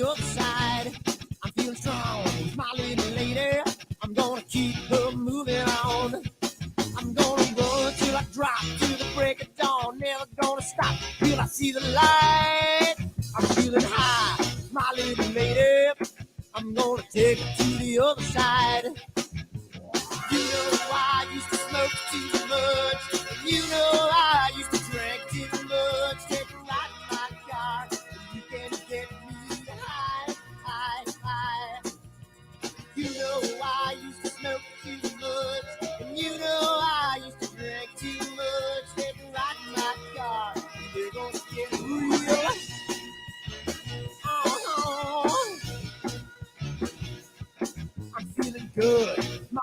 the other side. I'm feeling strong, my little lady. I'm gonna keep her moving on. I'm gonna run till I drop to the break of dawn. Never gonna stop till I see the light. I'm feeling high, my little lady. I'm gonna take it to the other side. You know I used to smoke too much. You know I used to drink too much. Take a ride in my car. You can get me high, high, high. You know I used to smoke too much. And you know I used to drink too much. Take a ride in my car. You're gonna get real. Oh, I'm feeling good. My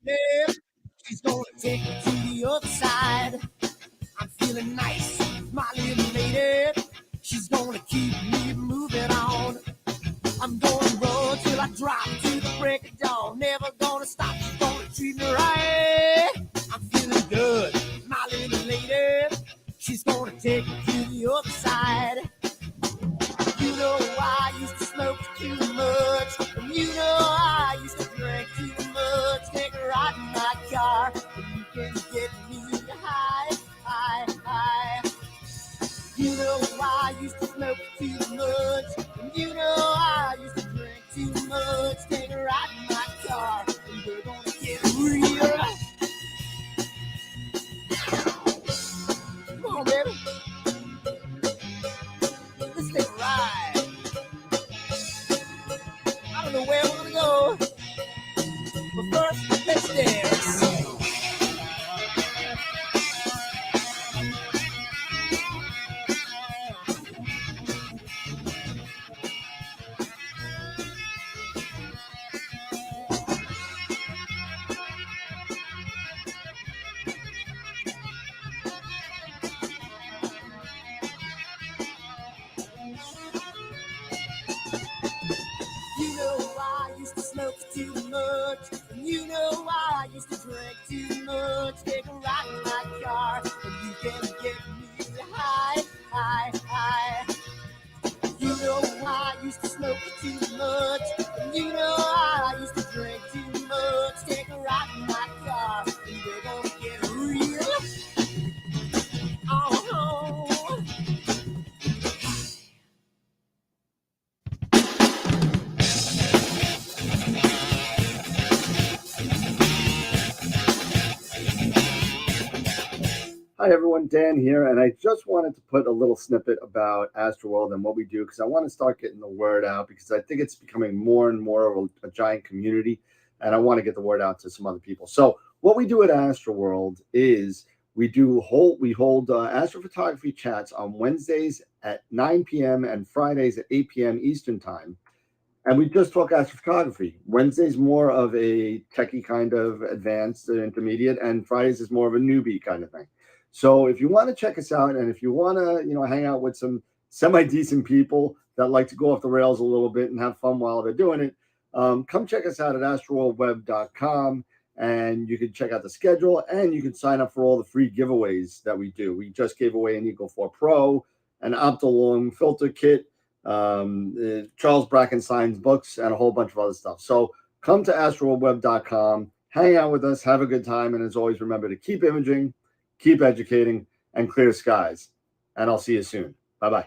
lady, she's gonna take me to the other side. I'm feeling nice, my little lady. She's gonna keep me moving on. I'm gonna run till I drop to the break of dawn. Never gonna stop, she's gonna treat me right. I'm feeling good, my little lady. She's gonna take me to the other side. You know I used to smoke too much. And you know I used to drink too much. Take a ride in my car, and you can get me high, high, high. You know I used to smoke too much. And you know I used to drink too much. Take a ride in my car, and we're gonna get real. Come on, baby. Let's take a ride. I don't know where we're gonna go, but first, let's dance. You know I used to smoke too much. And you know I used to drink too much. Take a ride in my car, and you can get me high, high, high. You know I used to smoke too much. And you know I used to drink too much. Take a ride in my car, and we're gonna get real. Oh. Hi everyone, Dan here, and I just wanted to put a little snippet about AstroWorld and what we do because I want to start getting the word out because I think it's becoming more and more of a giant community, and I want to get the word out to some other people. So what we do at AstroWorld is we hold astrophotography chats on Wednesdays at 9 p.m. and Fridays at 8 p.m. Eastern Time. And we just talk astrophotography. Wednesday's more of a techie kind of advanced intermediate, and Fridays is more of a newbie kind of thing. So if you want to check us out, and if you want to, hang out with some semi-decent people that like to go off the rails a little bit and have fun while they're doing it, come check us out at astroworldweb.com, and you can check out the schedule, and you can sign up for all the free giveaways that we do. We just gave away an Eagle 4 Pro, an Optolong filter kit, Charles Brackenstein's books, and a whole bunch of other stuff. So come to astroworldweb.com, hang out with us, have a good time, and as always, remember to keep imaging, keep educating, and clear skies. And I'll see you soon. Bye-bye.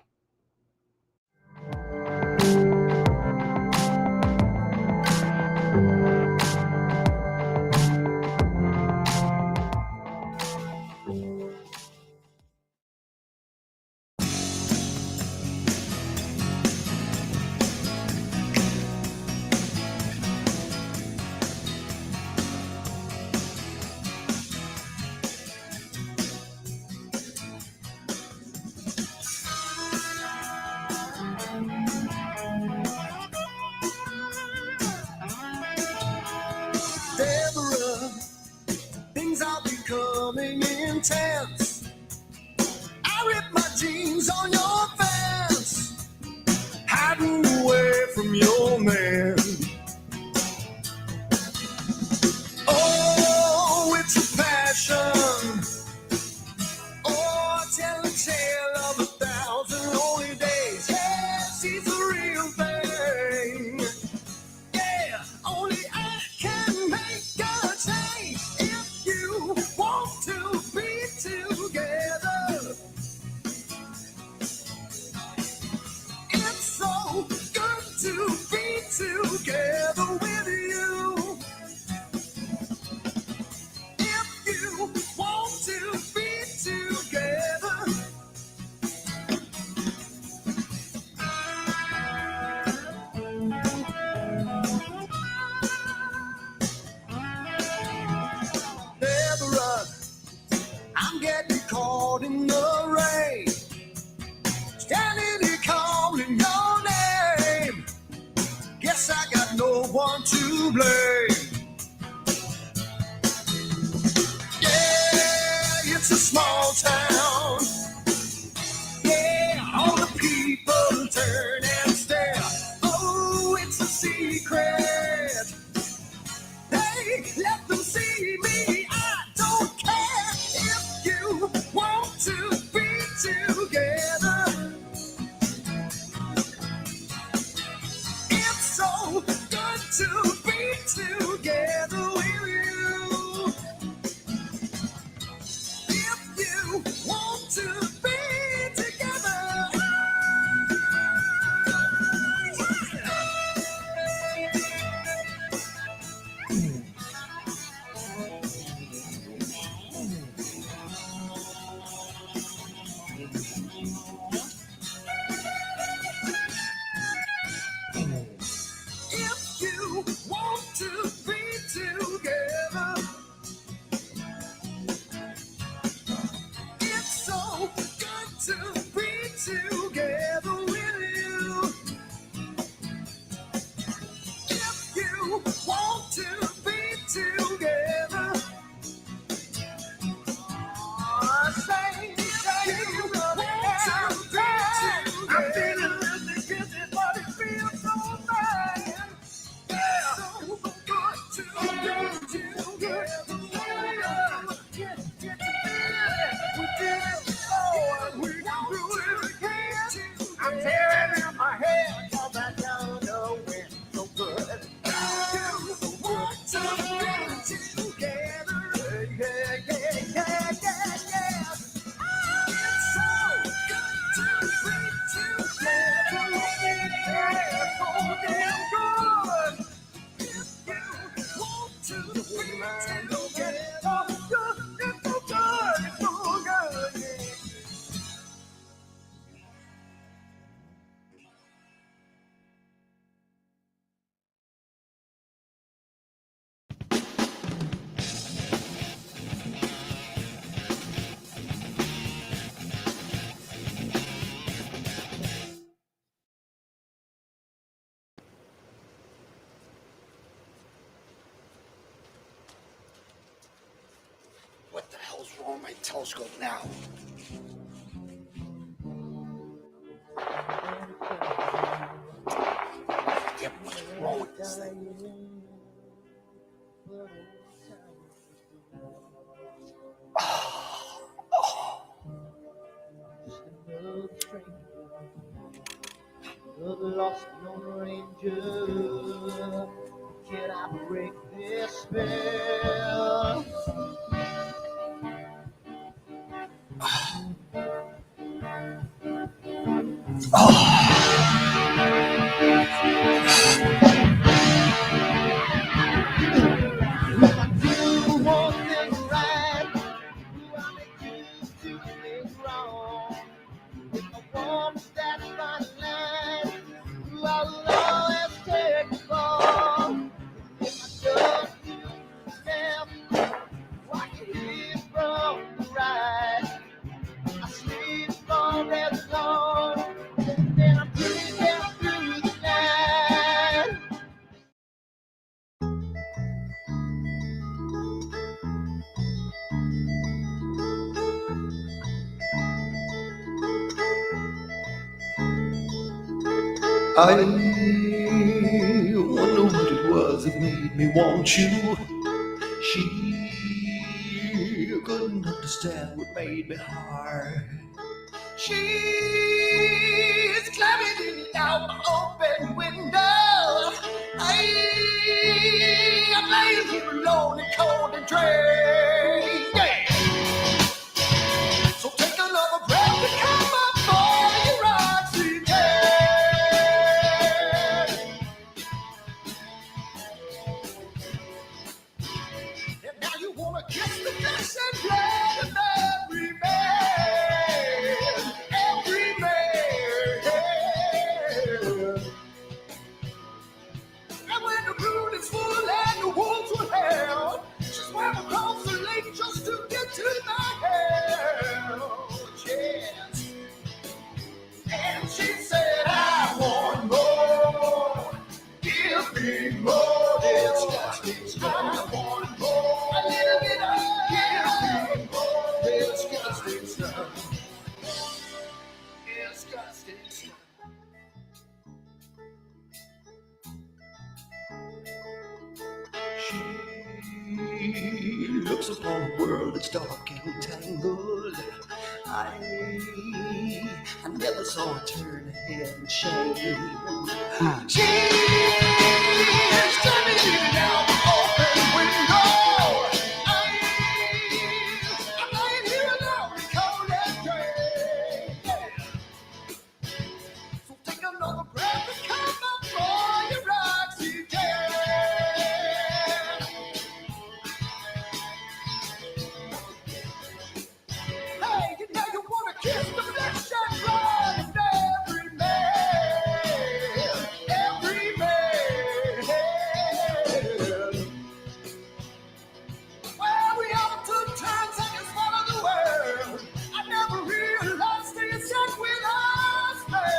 Deborah, things are becoming intense. I ripped my jeans on your fence, hiding away from your man. Oh, it's a passion. Oh, tell a tale of 1,000 lonely days. Yes, he's a real thing. to be together with you. If you want to be together, never run. I'm getting caught in the rain, standing here calling your name. Guess I got no one to blame. Yeah, it's a small town. Yeah, all the people turn and stare. Oh, it's a secret. Hey, let them see me. I don't care if you want to be together. It's so good to be together with you. If you want to be together. If you want to be together, it's so good to be together with you. If you want to be together, say you want to be together. I'm feeling really busy, but it feels so bad. Yeah, so good to be together. Get we did it. Oh, and we can do it again. I'm tearing out my head, 'cause I don't know when so good. You want to be together. Yeah, yeah, yeah, yeah, yeah. It's so good to be together. Yeah, so damn good. If you want to be together, it's so good, it's so good, yeah. What the hell's wrong with my telescope now? Yeah, what's wrong with this thing? Another lost lone ranger. Can I break this spell? Do one thing right, do I make you two things wrong? If I want that fine line, do I always take the fall? If I don't do them, I can hear from the right. I sleep on that dawn, then I'm breathing through the night. I wonder what it was that made me want you. She couldn't understand what made me hard. She's climbing out my open window. I'm laying here alone and cold and drained. Yeah. So take another breath and come up for your roxy head. once upon a world that's dark and tangled. I never saw her turn her head and change. She's coming down the open window. I'm lying here alone in cold and gray. So take another breath and come up for your oxygen. Hey, you know you wanna kiss the flesh and blood of every man, every man. Well, we all took turns and you swallowed the world. I never realized they said with us, man.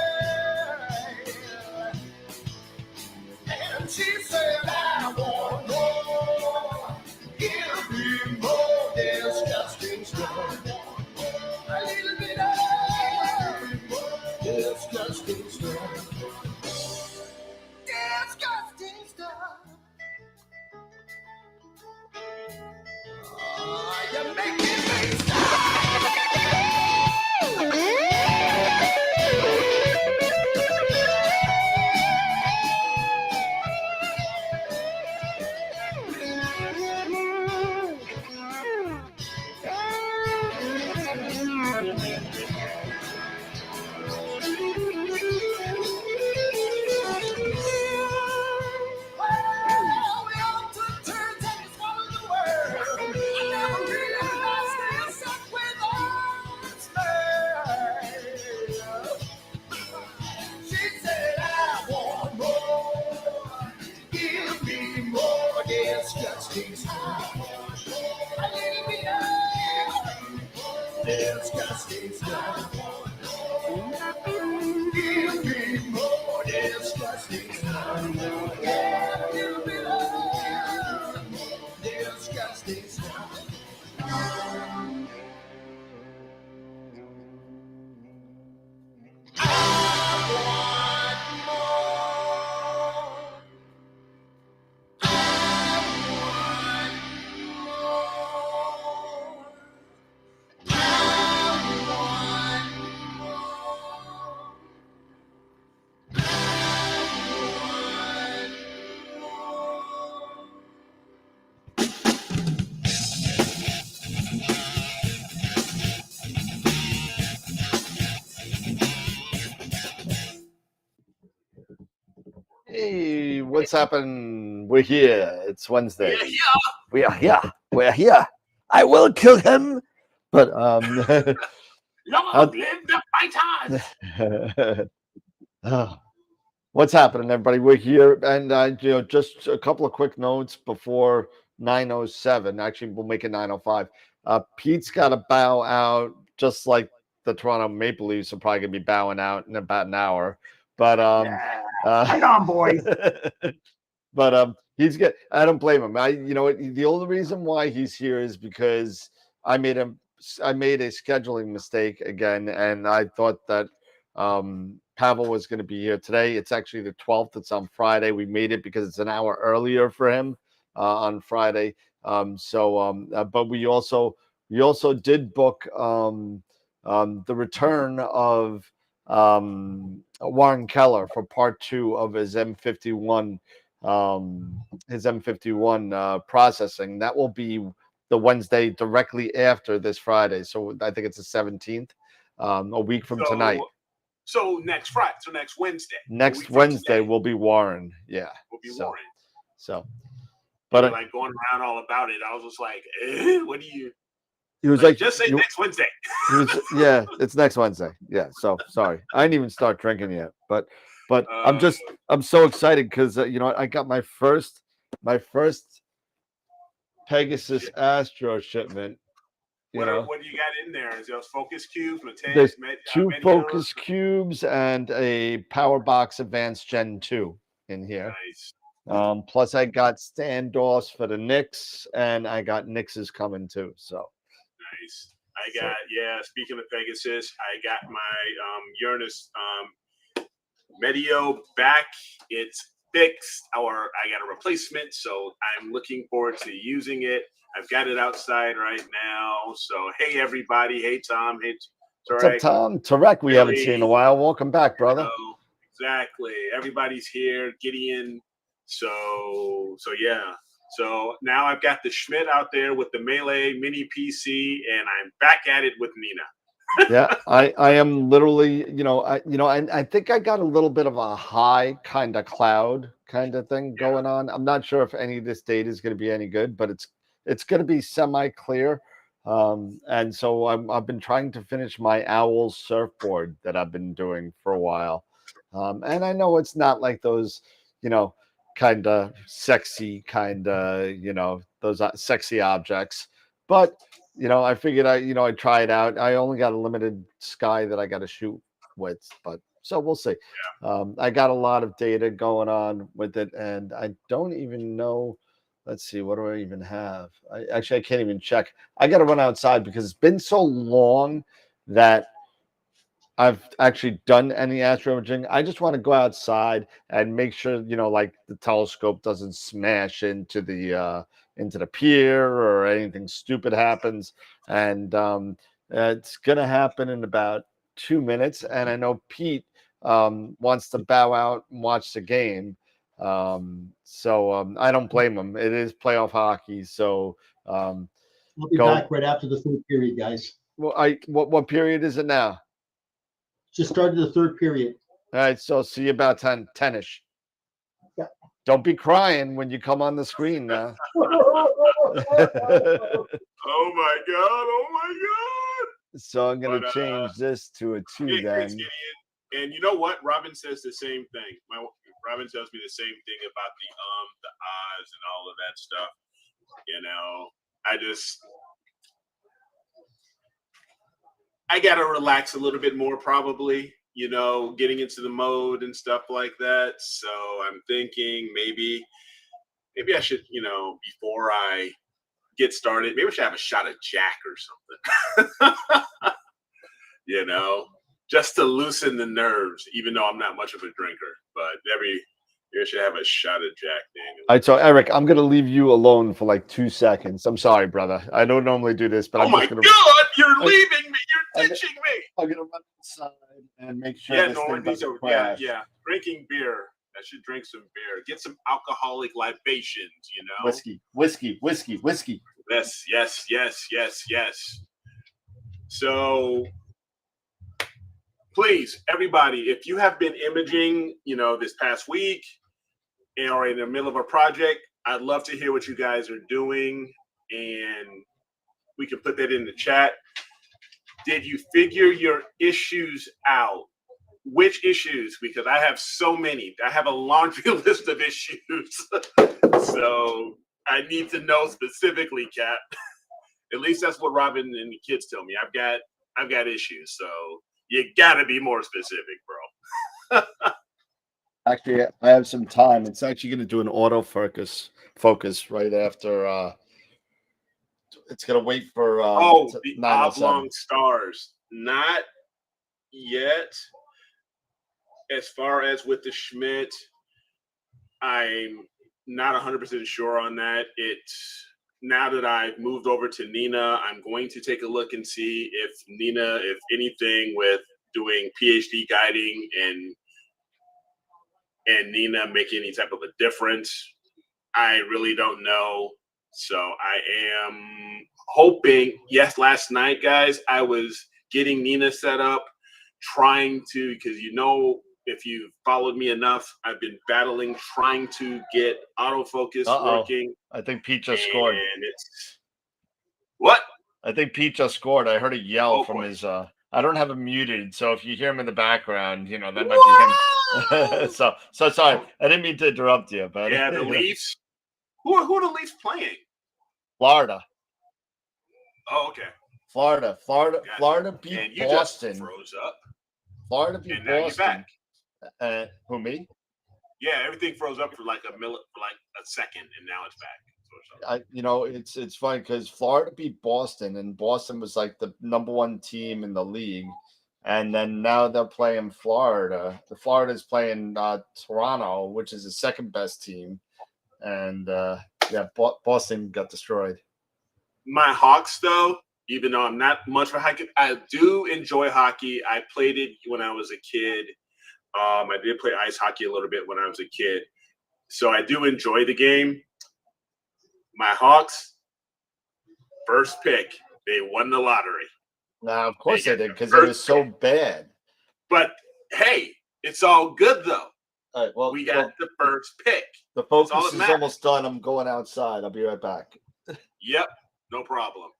And she said, I want more. Give me more disgusting stuff. A little bit of disgusting stuff. Disgusting stuff. Oh, you're making me disgusting stuff. A little bit of disgusting stuff. Give me more disgusting stuff. Yeah, a little bit of disgusting stuff. Hey, what's happening? We're here. It's Wednesday. We are here. We're here. I will kill him. But Long live the fighters! what's happening, everybody? We're here, and just a couple of quick notes before 9:07. Actually, we'll make it 9:05. Pete's got to bow out, just like the Toronto Maple Leafs are probably gonna be bowing out in about an hour. But Hang on, boys. but he's good. I don't blame him. The only reason why he's here is because I made a scheduling mistake again, and I thought that Pavel was going to be here today. It's actually the 12th. It's on Friday. We made it because it's an hour earlier for him on Friday. But we also did book the return of Warren Keller for part 2 of his M51 processing. That will be the Wednesday directly after this Friday. So I think it's the 17th, a week from tonight. So next Friday. So next Wednesday. Next Wednesday will be Warren. Yeah. Will be Warren. So, but like going around all about it, I was just like, what do you? He was like just say next Wednesday. Yeah, it's next Wednesday. Yeah. So sorry, I didn't even start drinking yet, but I'm so excited because I got my first Pegasus Astro shipment. What do you got in there? Is there focus cubes? There's 2 focus cubes and a Power Box Advanced Gen 2 in here. Nice. Plus I got standoffs for the Knicks, and I got Knickses coming too. So nice. Speaking of Pegasus, I got my Uranus Medio back. It's fixed or I got a replacement. So I'm looking forward to using it. I've got it outside right now. So, hey, everybody. Hey, Tom. Hey, What's up, Tarek. Tom? Tarek, we haven't seen in a while. Welcome back, brother. Exactly. Everybody's here. Gideon. So yeah. So now I've got the Schmidt out there with the Melee mini PC, and I'm back at it with Nina. Yeah, I am literally, I think I got a little bit of a high kind of cloud kind of thing going on. I'm not sure if any of this data is going to be any good, but it's going to be semi-clear. And so I've been trying to finish my owl surfboard that I've been doing for a while. And I know it's not like those, kind of sexy those sexy objects, but I figured I'd try it out. I only got a limited sky that I got to shoot with, but so we'll see. I got a lot of data going on with it, and I don't even know. Let's see, what do I even have? I can't even check. I got to run outside because it's been so long that I've actually done any astro imaging. I just want to go outside and make sure, like the telescope doesn't smash into the pier or anything stupid happens. And it's gonna happen in about 2 minutes. And I know Pete wants to bow out and watch the game. So I don't blame him. It is playoff hockey. So I'll be back right after the third period, guys. well, what period is it now? Just started the third period. All right, so see you about 10-ish. Yeah. Don't be crying when you come on the screen now. Oh my God. So I'm going to change this to a 2 then. And you know what? Robin says the same thing. Robin tells me the same thing about the ahs and all of that stuff. I got to relax a little bit more probably, getting into the mode and stuff like that. So I'm thinking maybe I should, before I get started, maybe I should have a shot of Jack or something, just to loosen the nerves, even though I'm not much of a drinker, but maybe I should have a shot of Jack Daniels. All right, so Eric, I'm going to leave you alone for like 2 seconds. I'm sorry, brother. I don't normally do this, but I'm just going to. Oh my God, you're leaving me. You're ditching me. I'm going to run inside and make sure Yeah, this Norman, thing doesn't crash. Yeah. Drinking beer. I should drink some beer. Get some alcoholic libations, Whiskey. Yes. So please, everybody, if you have been imaging, this past week or in the middle of a project, I'd love to hear what you guys are doing, and we can put that in the chat. Did you figure your issues out? Which issues? Because I have so many. I have a laundry list of issues. So I need to know specifically, Kat. At least that's what Robin and the kids tell me. I've got issues. So you gotta be more specific, bro. Actually, I have some time. It's actually going to do an autofocus right after. It's going to wait for. The oblong stars. Not yet. As far as with the Schmidt, I'm not 100% sure on that. Now that I've moved over to Nina, I'm going to take a look and see if anything with doing PhD guiding and Nina make any type of a difference. I really don't know. So I am hoping. Yes, last night, guys, I was getting Nina set up, trying to, because if you followed me enough, I've been battling trying to get autofocus working. I think Pete just scored. And it's what? I think Pete just scored. I heard a yell from his. I don't have him muted, so if you hear him in the background, that might be him. so sorry. I didn't mean to interrupt you, but yeah, the Leafs. Who are the Leafs playing? Florida. Oh, okay. Florida beat and you Boston. Just froze up. Florida beat and now Boston. You're back. Who, me? Yeah, everything froze up for like a second, and now it's back. It's funny because Florida beat Boston, and Boston was like the #1 team in the league. And then now they're playing Florida. The Florida's playing Toronto, which is the second best team. And Boston got destroyed. My Hawks, though, even though I'm not much for hockey, I do enjoy hockey. I played it when I was a kid. I did play ice hockey a little bit when I was a kid. So I do enjoy the game. My Hawks, first pick, they won the lottery. Now, of course they did, because it was so bad. But hey, it's all good though. All right, well, we got the first pick. The focus is almost done. I'm going outside. I'll be right back. Yep, no problem.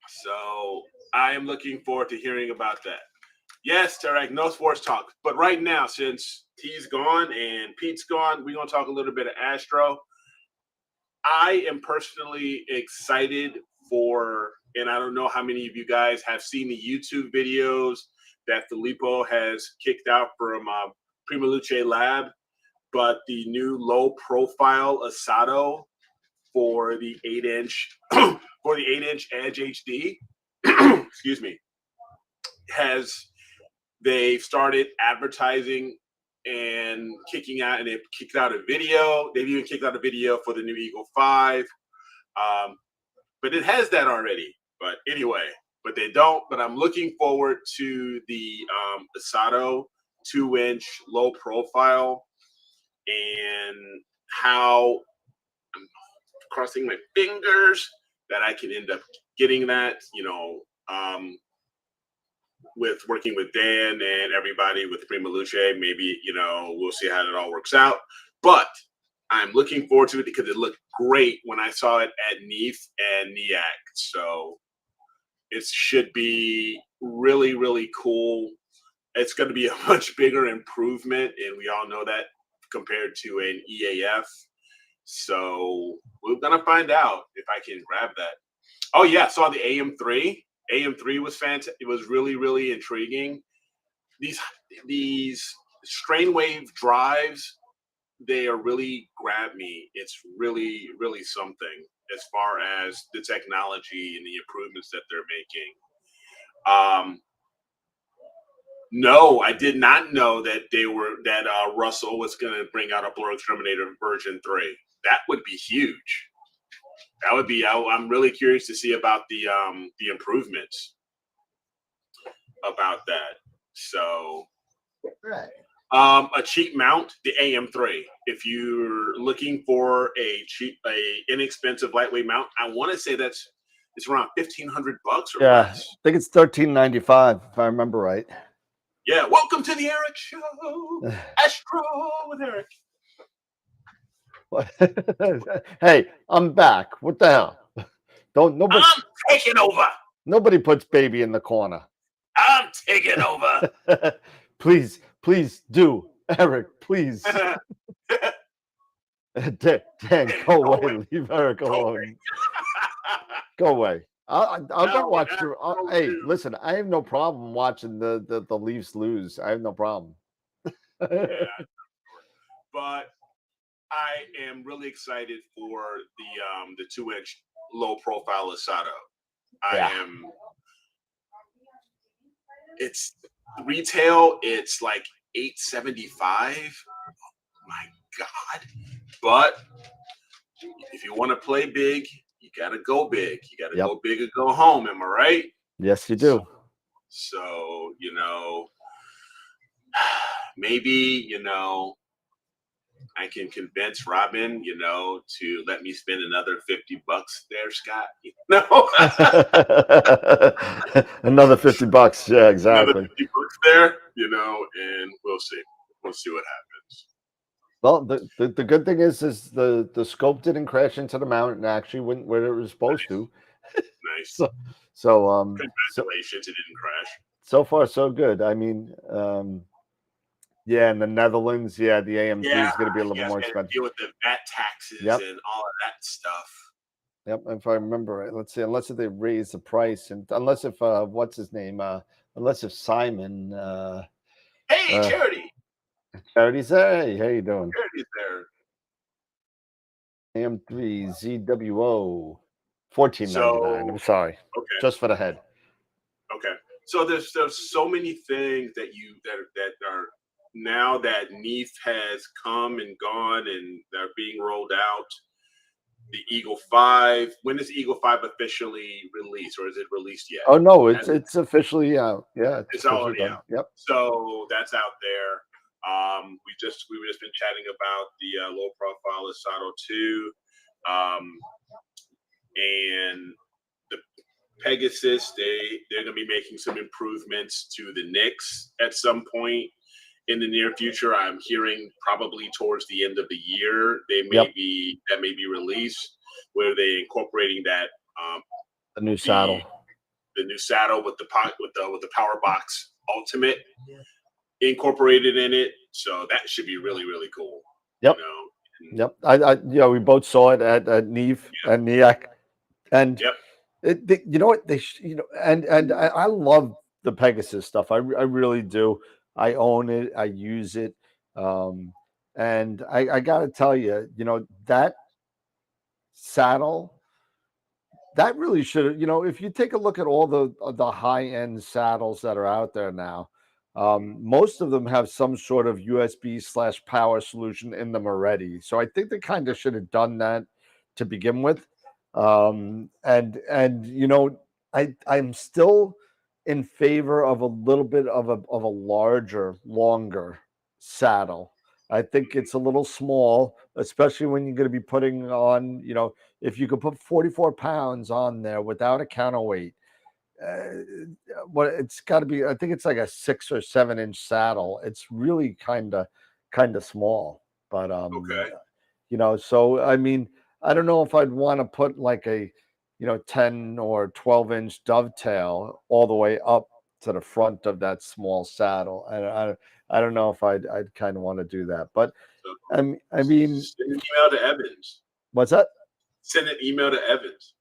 So I am looking forward to hearing about that. Yes, Tarek, no sports talk. But right now, since T's gone and Pete's gone, we're going to talk a little bit of Astro. I am personally excited for, and I don't know how many of you guys have seen the YouTube videos that Filippo has kicked out from Primaluce Lab, but the new low-profile Asado for the 8-inch for the 8-inch Edge HD, excuse me, they've started advertising and kicking out, and they've kicked out a video. They've even kicked out a video for the new Eagle 5. But it has that already. But anyway, but they don't. But I'm looking forward to the Asado 2-inch low profile, and how I'm crossing my fingers that I can end up getting that, with working with Dan and everybody with Primaluce. Maybe, we'll see how it all works out. But I'm looking forward to it because it looked great when I saw it at NEAF and NEAC. So it should be really, really cool. It's going to be a much bigger improvement, and we all know that, compared to an EAF. So we're going to find out if I can grab that. Oh, yeah, I saw the AM3. AM3 was fantastic. It was really, really intriguing. These strain wave drives, they are really grab me. It's really, really something as far as the technology and the improvements that they're making. No, I did not know that Russell was going to bring out a Blur Exterminator version 3. That would be huge. That would be. I'm really curious to see about the improvements about that. So, right. A cheap mount, the AM3. If you're looking for a inexpensive lightweight mount, I want to say it's around $1,500 or less. I think it's $13.95 if I remember right. Yeah, welcome to the Eric Show, Astro with Eric. Hey, I'm back. What the hell? Nobody. I'm taking over. Nobody puts baby in the corner. I'm taking over. Please do, Eric. Please. Dan, go away. Leave Eric alone. Go away. I'll go watch. Hey, listen. I have no problem watching the Leafs lose. I have no problem. Yeah, but I am really excited for the 2-inch low profile Asado. It's retail. It's like $875. Oh my God! But if you want to play big, you gotta go big. You gotta go big or go home. Am I right? Yes, you do. So maybe I can convince Robin, to let me spend another $50 there, Scott. No, another $50. Yeah, exactly. Another $50 there, and we'll see. We'll see what happens. Well, the good thing is the scope didn't crash into the mount and actually went where it was supposed to. Nice. So congratulations, it didn't crash. So far, so good. I mean, yeah, in the Netherlands, the AM3 is going to be a little more expensive. Deal with the VAT taxes and all of that stuff. Yep, if I remember right. Let's see, unless if they raise the price, and unless if what's his name? Unless if Simon. Hey, Charity. Charity's there. Hey, how you doing? Charity's there. AM3 ZWO, $14.99. I'm sorry. Okay. Just for the head. Okay. So there's so many things that are now that NEAF has come and gone and they're being rolled out. The Eagle 5. When is Eagle 5 officially released, or is it released yet? Oh no, it's officially out. Yeah, it's already done. out. Yep. So that's out there. We were just been chatting about the low profile Astro 2, and the Pegasus. They're going to be making some improvements to the Nix at some point in the near future. I'm hearing probably towards the end of the year they may be released, where they incorporating that the new saddle, the new saddle with the Power Box Ultimate incorporated in it. So that should be really, really cool. Yep. You know? Yep. We both saw it at NEAF and NEAC, and you know what and I love the Pegasus stuff. I really do. I own it. I use it. And I got to tell you, that saddle, that really should, if you take a look at all the high end saddles that are out there now, most of them have some sort of USB/power solution in them already. So I think they kind of should have done that to begin with. And I'm still in favor of a little bit of a larger, longer saddle. I think it's a little small, especially when you're going to be putting on, if you could put 44 pounds on there without a counterweight, it's got to be, I think it's like a 6 or 7 inch saddle. It's really kind of small, but so I mean, I don't know if I'd want to put like a 10 or 12 inch dovetail all the way up to the front of that small saddle. And I don't know if I'd kind of want to do that, but I mean, send an email to Evans. What's that? Send an email to Evans.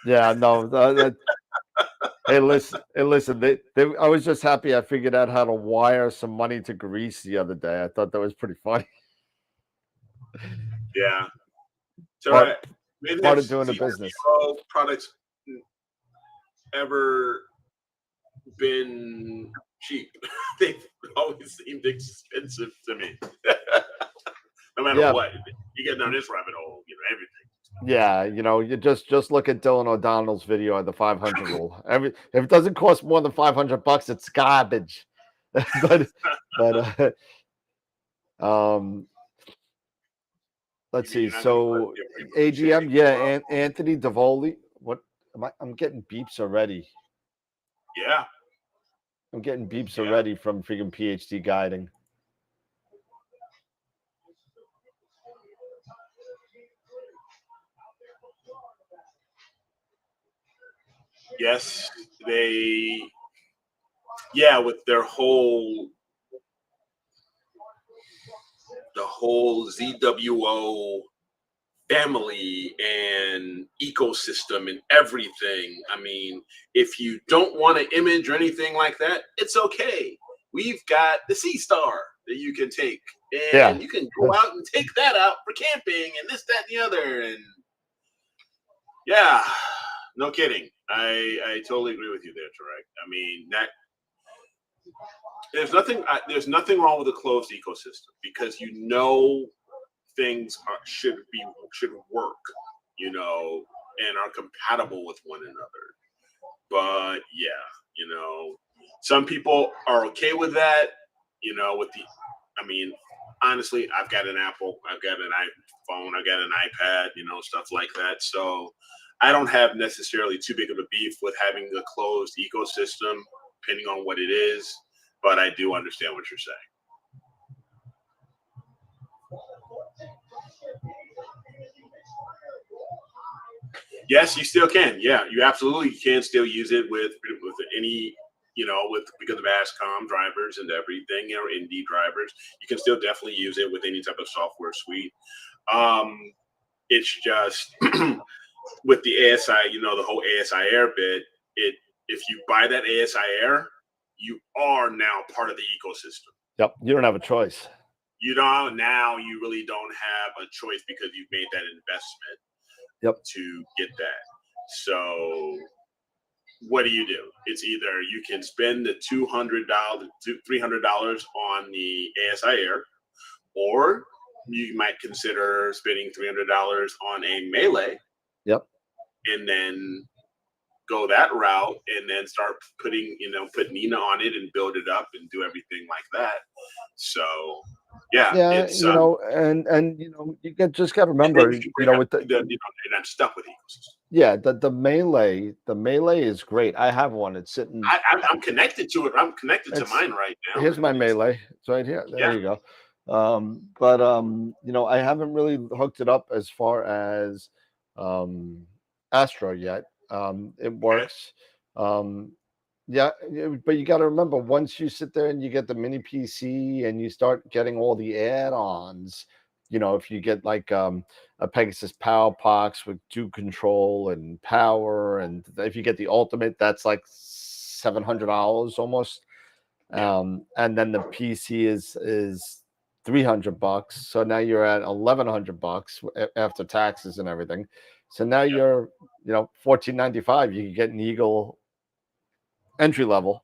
Yeah, no. Hey, listen. I was just happy I figured out how to wire some money to Greece the other day. I thought that was pretty funny. Yeah. So part of doing the business. Products ever been cheap? They've always seemed expensive to me. No matter what, you get down this rabbit hole, everything. Yeah, you just look at Dylan O'Donnell's video of the 500 rule. If it doesn't cost more than $500, it's garbage. but let's see. So AGM, yeah, Anthony Davoli. What I'm getting beeps already. Yeah. I'm getting beeps already from freaking PhD guiding. Yes, with their whole ZWO family and ecosystem and everything. I mean, if you don't want an image or anything like that, it's okay. We've got the Sea Star that you can take, and you can go out and take that out for camping and this, that, and the other. And yeah, no kidding. I totally agree with you there, Tarek. I mean, there's nothing wrong with a closed ecosystem, because things should work, and are compatible with one another. But some people are okay with that, honestly, I've got an Apple, I've got an iPhone, I've got an iPad, stuff like that. So I don't have necessarily too big of a beef with having a closed ecosystem, depending on what it is. But I do understand what you're saying. Yes, you still can. Yeah, you absolutely can still use it with any, because of ASCOM drivers and everything, or ND drivers. You can still definitely use it with any type of software suite. It's just with the ASI, the whole ASI Air bit. If you buy that ASI Air, you are now part of the ecosystem. Yep, you don't have a choice. Now you really don't have a choice, because you've made that investment. To get that. So what do? It's either you can spend the $200 to $300 on the ASI Air, or you might consider spending $300 on a Melee. Yep. And then go that route, and then start put Nina on it and build it up and do everything like that. So yeah, it's, and you just got to remember, with you're not stuck with ecosystem. Yeah, the Melee is great. I have one. It's sitting. I'm connected to it. I'm connected to mine right now. Here's my Melee. It's right here. There you go. But I haven't really hooked it up as far as Astro yet. It works. Yeah, but you got to remember, once you sit there and you get the mini PC and you start getting all the add-ons, if you get like a Pegasus Power Box with 2 control and power, and if you get the ultimate, that's like $700 almost. And then the PC is $300, so now you're at $1,100 after taxes and everything. So now you're $1,495. You can get an Eagle entry level.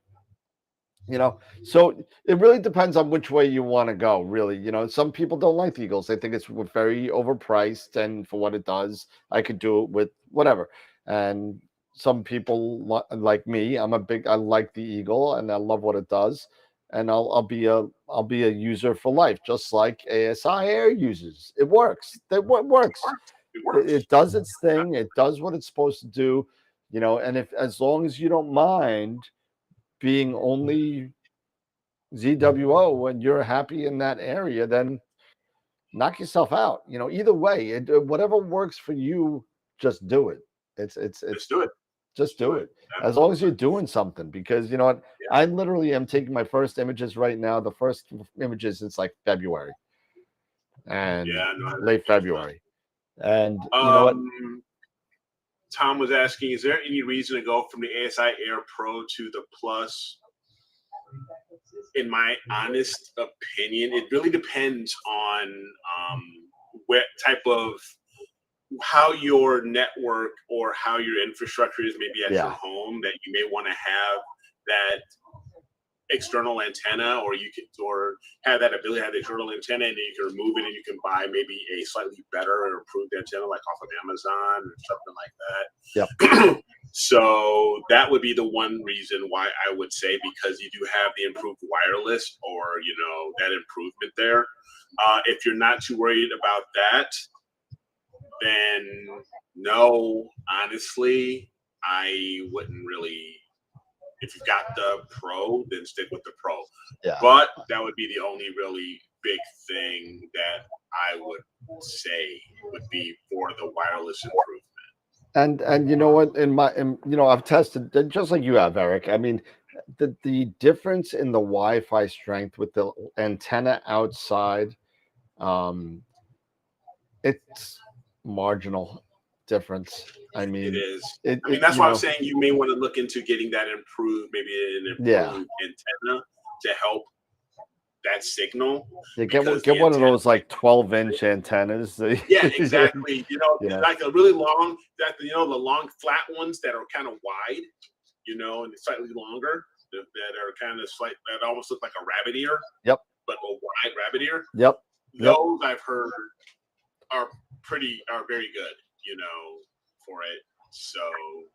So it really depends on which way you want to go, really. Some people don't like the Eagles. They think it's very overpriced, and for what it does, I could do it with whatever. And some people like me, I like the Eagle and I love what it does, and I'll be a user for life, just like ASI Air uses. It works. It works. It does its thing. It does what it's supposed to do, and as long as you don't mind being only ZWO and you're happy in that area, then knock yourself out. Either way, whatever works for you, just do it. Just do it. Just do it. As long as you're doing something, because you know what? Yeah. I literally am taking my first images right now. The first images since like February and late February. And you know what? Tom was asking, is there any reason to go from the ASI Air Pro to the Plus? In my honest opinion, it really depends on what type of, how your network or how your infrastructure is maybe at your home, that you may want to have that external antenna, or you could, or have that ability to have the external antenna, and then you can remove it and you can buy maybe a slightly better or improved antenna, like off of Amazon or something like that. Yep. So that would be the one reason why I would say, because you do have the improved wireless, or that improvement there. If you're not too worried about that, then no, honestly, I wouldn't really. If you've got the Pro, then stick with the Pro. Yeah. But that would be the only really big thing that I would say would be for the wireless improvement. And you know what? I've tested just like you have, Eric. I mean, the difference in the Wi-Fi strength with the antenna outside, it's marginal difference. I mean, it is. That's why I'm saying you may want to look into getting that improved, maybe an improved antenna to help that signal. Yeah, get one of those like 12-inch antennas. Yeah, exactly. Like a really long, the long flat ones that are kind of wide, and slightly longer, that are kind of that almost look like a rabbit ear. Yep. But a wide rabbit ear. Yep. Those I've heard are very good, for it. So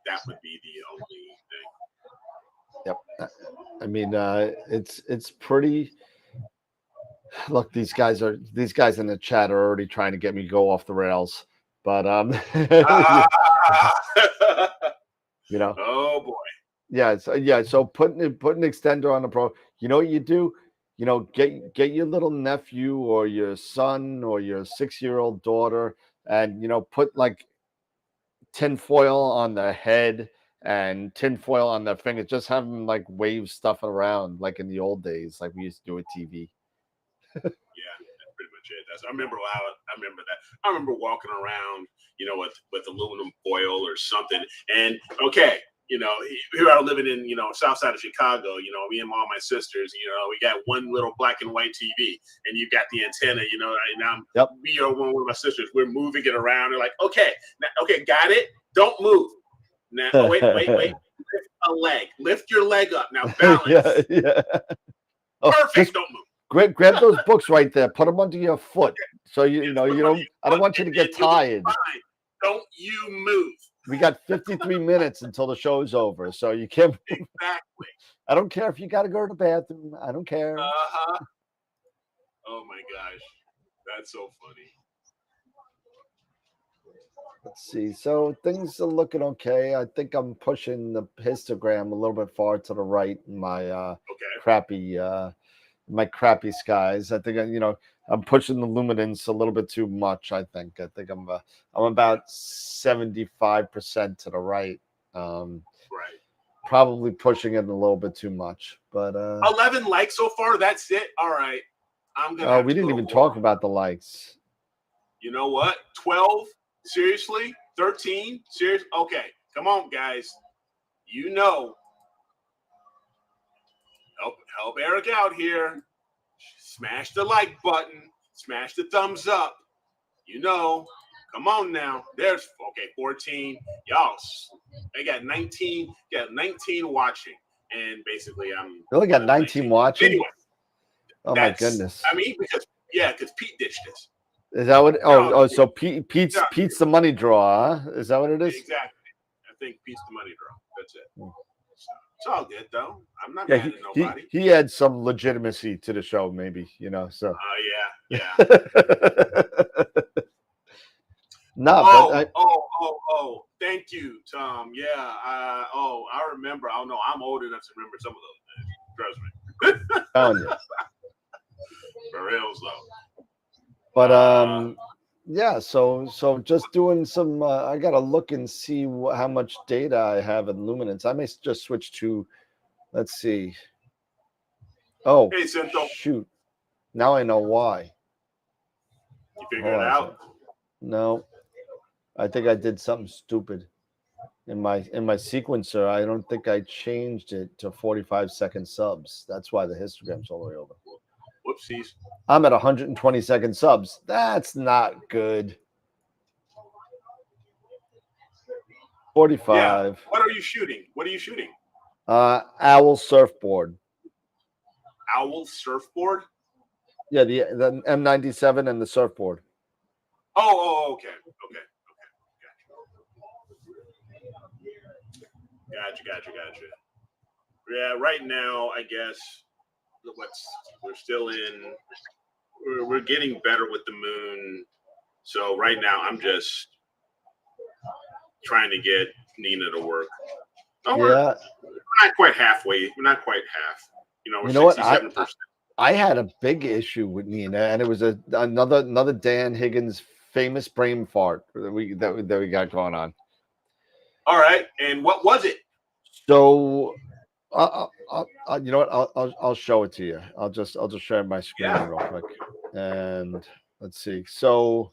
that would be the only thing. Yep. It's pretty. Look, these guys in the chat are already trying to get me to go off the rails, but Oh boy. Yeah. So put an extender on the Pro. You know what you do? Get your little nephew or your son or your 6-year-old daughter, and put like tinfoil on their head and tinfoil on their fingers. Just have them like wave stuff around like in the old days, like we used to do with TV. Yeah, that's pretty much it. I remember that. I remember walking around, with aluminum foil or something. And okay, here I was living in, south side of Chicago, me and all my sisters, we got one little black and white TV, and you got the antenna, and we are one of my sisters. We're moving it around. They're like, okay, got it. Don't move. Now, wait. a leg. Lift your leg up. Now balance. yeah. Oh, Perfect. Don't move. Grab those books right there. Put them under your foot. So you know Put you 'em under don't. your I don't foot, want you to and get then you'll be tired. fine. Don't you move. We got 53 minutes until the show's over, so you can't. Exactly. I don't care if you got to go to the bathroom. I don't care. Uh-huh. Oh my gosh, that's so funny. Let's see. So things are looking okay. I think I'm pushing the histogram a little bit far to the right in my Okay. crappy skies. I think I'm pushing the luminance a little bit too much. I think I'm about 75% to the right. Right. Probably pushing it a little bit too much. But 11 likes so far. That's it. All right. I'm gonna. we didn't even talk about the likes. You know what? 12. Seriously? 13? Serious? Okay. Come on, guys. You know. Help Eric out here. Smash the like button. Smash the thumbs up. You know. Come on now. There's 14. Y'all, I got 19. Got 19 watching. And basically I'm really got 19 watching? Anyway. Oh my goodness. I mean, because Pete ditched us. Is that what? So Pete's the money draw, huh? Is that what it is? Exactly. I think Pete's the money draw. That's it. So, it's all good though. I'm not Yeah, mad at nobody. He had some legitimacy to the show, maybe, So. Yeah. No, Oh! Thank you, Tom. Yeah. I remember. I don't know. I'm old enough to remember some of those things. Trust me. Telling you. For real, though. But yeah. So just doing some. I gotta look and see how much data I have in luminance. I may just switch to. Let's see. Oh, hey, Cinto. Shoot! Now I know why. You figured it out? No, I think I did something stupid in my sequencer. I don't think I changed it to 45-second subs. That's why the histogram's all the way over. Whoopsies. I'm at 120-second subs. That's not good. 45. Yeah. What are you shooting? Owl surfboard. Owl surfboard? Yeah, the M97 and the surfboard. Oh, okay. Gotcha. Yeah, right now, I guess we're getting better with the moon. So right now, I'm just trying to get Nina to work. We're not quite halfway. We're not quite half. We're 67%. I had a big issue with Nina, and it was another Dan Higgins famous brain fart that we got going on. All right, and what was it? So, you know what? I'll show it to you. I'll just share my screen real quick, and let's see. So,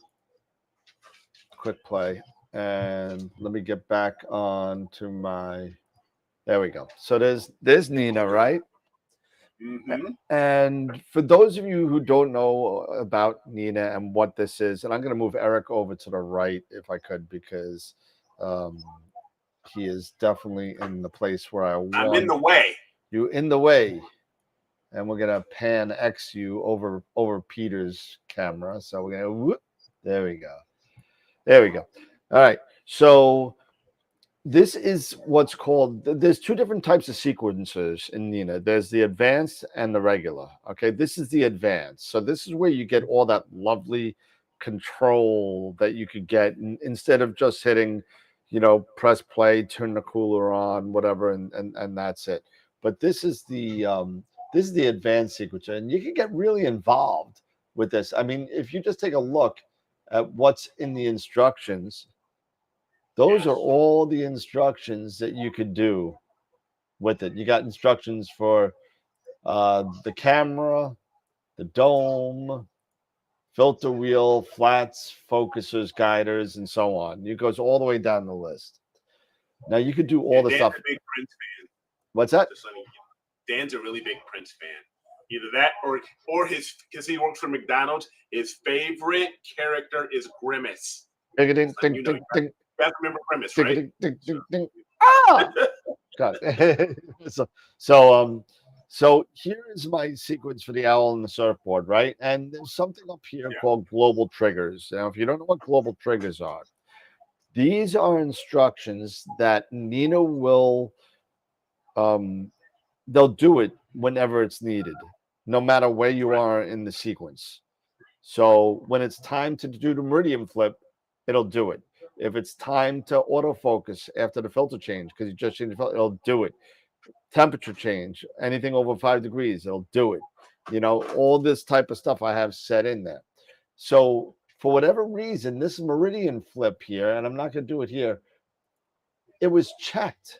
quick play, and let me get back on to my. There we go. So there's Nina, right? Mm-hmm. And for those of you who don't know about Nina and what this is, and I'm going to move Eric over to the right if I could, because he is definitely in the place where I want. I'm in the way. You in the way, and we're going to pan X you over Peter's camera. So we're going to whoop. There we go. All right. So this is what's called, there's two different types of sequencers in Nina. There's the advanced and the regular. Okay, this is the advanced. So this is where you get all that lovely control that you could get instead of just hitting, press play, turn the cooler on, whatever, and that's it. But this is the advanced sequencer, and you can get really involved with this. I mean, if you just take a look at what's in the instructions, those are all the instructions that you could do with it. You got instructions for the camera, the dome, filter wheel, flats, focusers, guiders, and so on. It goes all the way down the list. Now you could do all the stuff. Dan's a big Prince fan. What's that? Dan's a really big Prince fan. Either that or his, because he works for McDonald's, his favorite character is Grimace. Ding, ding, ding, ding. You have to remember Grimace, right? Ding, ding, ding, ding. Ah! God. So here is my sequence for the owl and the surfboard, right? And there's something up here Yeah. called global triggers. Now, if you don't know what global triggers are, these are instructions that Nina will they'll do it whenever it's needed, no matter where you are in the sequence. So when it's time to do the meridian flip, it'll do it. If it's time to autofocus after the filter change, because you just changed the filter, it'll do it. Temperature change, anything over 5 degrees, it'll do it. You know, all this type of stuff I have set in there. So for whatever reason, this meridian flip here, and I'm not going to do it here, it was checked.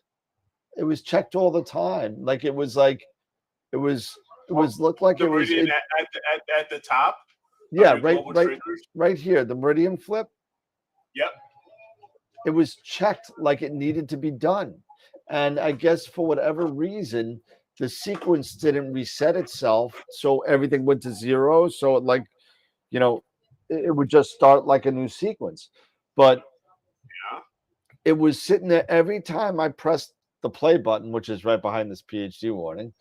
It was checked all the time. Like it was looked like The it was meridian at the top. yeah, Right, right here, the meridian flip. Yep. It was checked like it needed to be done. And I guess for whatever reason, the sequence didn't reset itself. So everything went to zero. So it would just start like a new sequence. But it was sitting there every time I pressed the play button, which is right behind this PhD warning.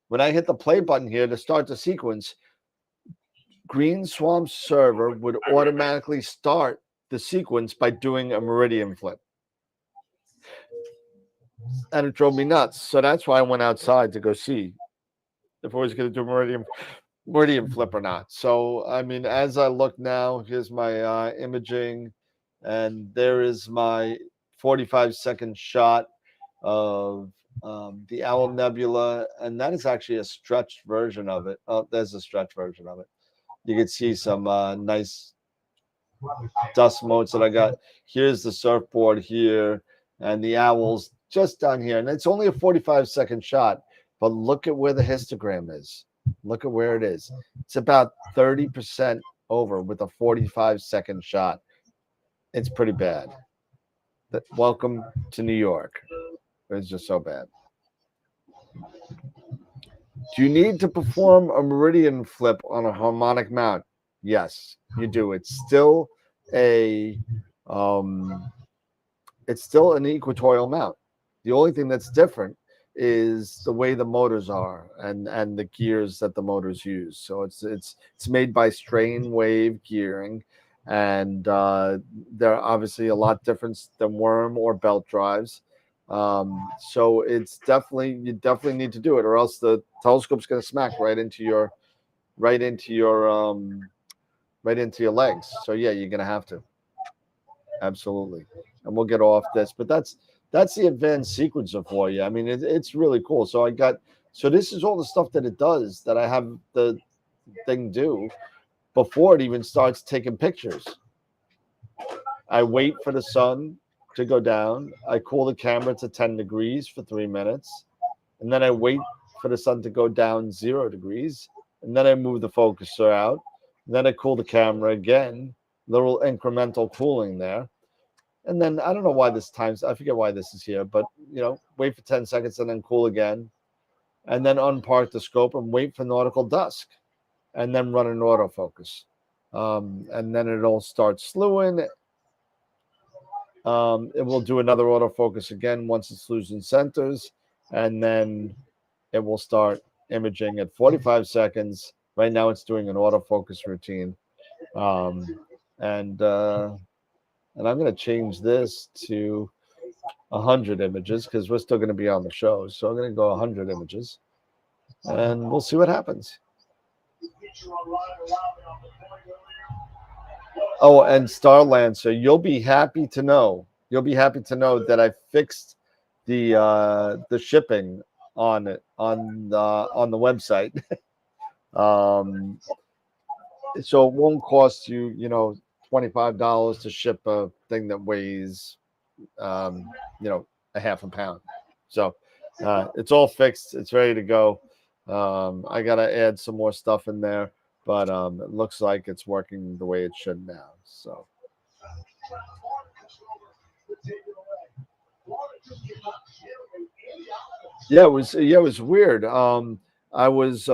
When I hit the play button here to start the sequence, Green Swamp's server would automatically start the sequence by doing a meridian flip. And it drove me nuts. So that's why I went outside to go see if I was going to do meridian flip or not. So, I mean, as I look now, here's my imaging, and there is my 45-second shot of the Owl Nebula, and that is actually a stretched version of it. Oh, there's a stretched version of it. You can see some nice dust motes that I got. Here's the surfboard here, and the owls just down here. And it's only a 45-second shot, but look at where the histogram is. Look at where it is. It's about 30% over with a 45-second shot. It's pretty bad. Welcome to New York. It's just so bad. Do you need to perform a meridian flip on a harmonic mount? Yes, you do. It's still an equatorial mount. The only thing that's different is the way the motors are and the gears that the motors use. So it's made by strain wave gearing, and they're obviously a lot different than worm or belt drives. So you definitely need to do it, or else the telescope's going to smack right into your legs. So yeah, you're going to have to. Absolutely. And we'll get off this, but that's the advanced sequencer for you. I mean, it's really cool. So this is all the stuff that it does that I have the thing do before it even starts taking pictures. I wait for the sun to go down. I cool the camera to 10 degrees for 3 minutes. And then I wait for the sun to go down 0 degrees. And then I move the focuser out. And then I cool the camera again. Little incremental cooling there. And then I don't know why I forget why this is here, but wait for 10 seconds and then cool again. And then unpark the scope and wait for nautical dusk. And then run an autofocus. And then it'll start slewing. It will do another autofocus again once it's losing centers, and then it will start imaging at 45 seconds. Right now, it's doing an autofocus routine, and I'm going to change this to 100 images because we're still going to be on the show. So I'm going to go 100 images, and we'll see what happens. Oh, and Starlancer, you'll be happy to know that I fixed the shipping on it on the website. So it won't cost you, $25 to ship a thing that weighs a half a pound. So it's all fixed, it's ready to go. I gotta add some more stuff in there. But it looks like it's working the way it should now. So, yeah, it was weird. I was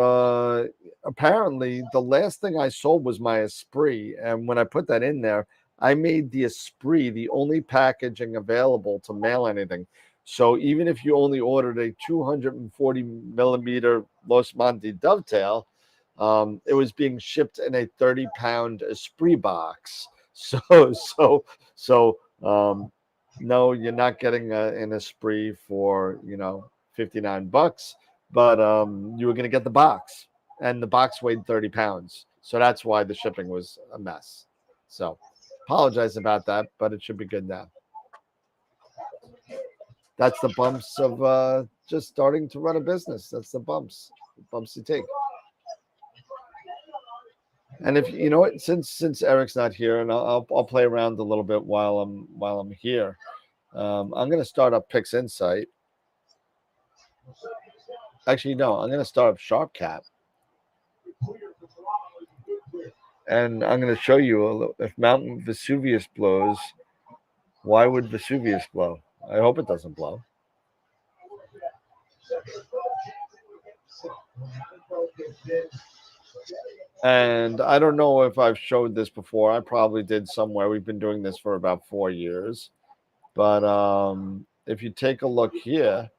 apparently the last thing I sold was my Esprit, and when I put that in there, I made the Esprit the only packaging available to mail anything So even if you only ordered a 240 millimeter Los Monte dovetail, it was being shipped in a 30-pound Esprit box. So no, you're not getting an Esprit for, you know, $59, but you were going to get the box, and the box weighed 30 pounds. So that's why the shipping was a mess. So apologize about that, but it should be good now. That's the bumps of just starting to run a business. That's the bumps you take. And if you know what, since Eric's not here, and I'll play around a little bit while I'm here. I'm going to start up Pix Insight. Actually, no, I'm going to start up SharpCap, and I'm going to show you a little, if Mount Vesuvius blows, why would Vesuvius blow? I hope it doesn't blow. And I don't know if I've showed this before. I probably did somewhere. We've been doing this for about 4 years. But if you take a look here,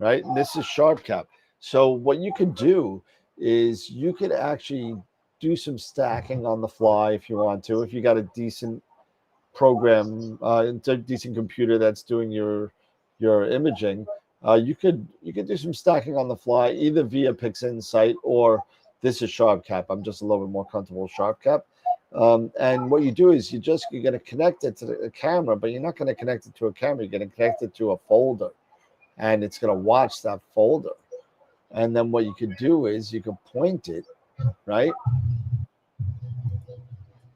right, and this is SharpCap. So what you could do is you could actually do some stacking on the fly if you want to. If you got a decent program, a decent computer that's doing your imaging, you could do some stacking on the fly, either via Pix Insight or this is SharpCap. I'm just a little bit more comfortable with SharpCap. And what you do is you're going to connect it to the camera, but you're not going to connect it to a camera. You're going to connect it to a folder, and it's going to watch that folder. And then what you could do is you could point it, right?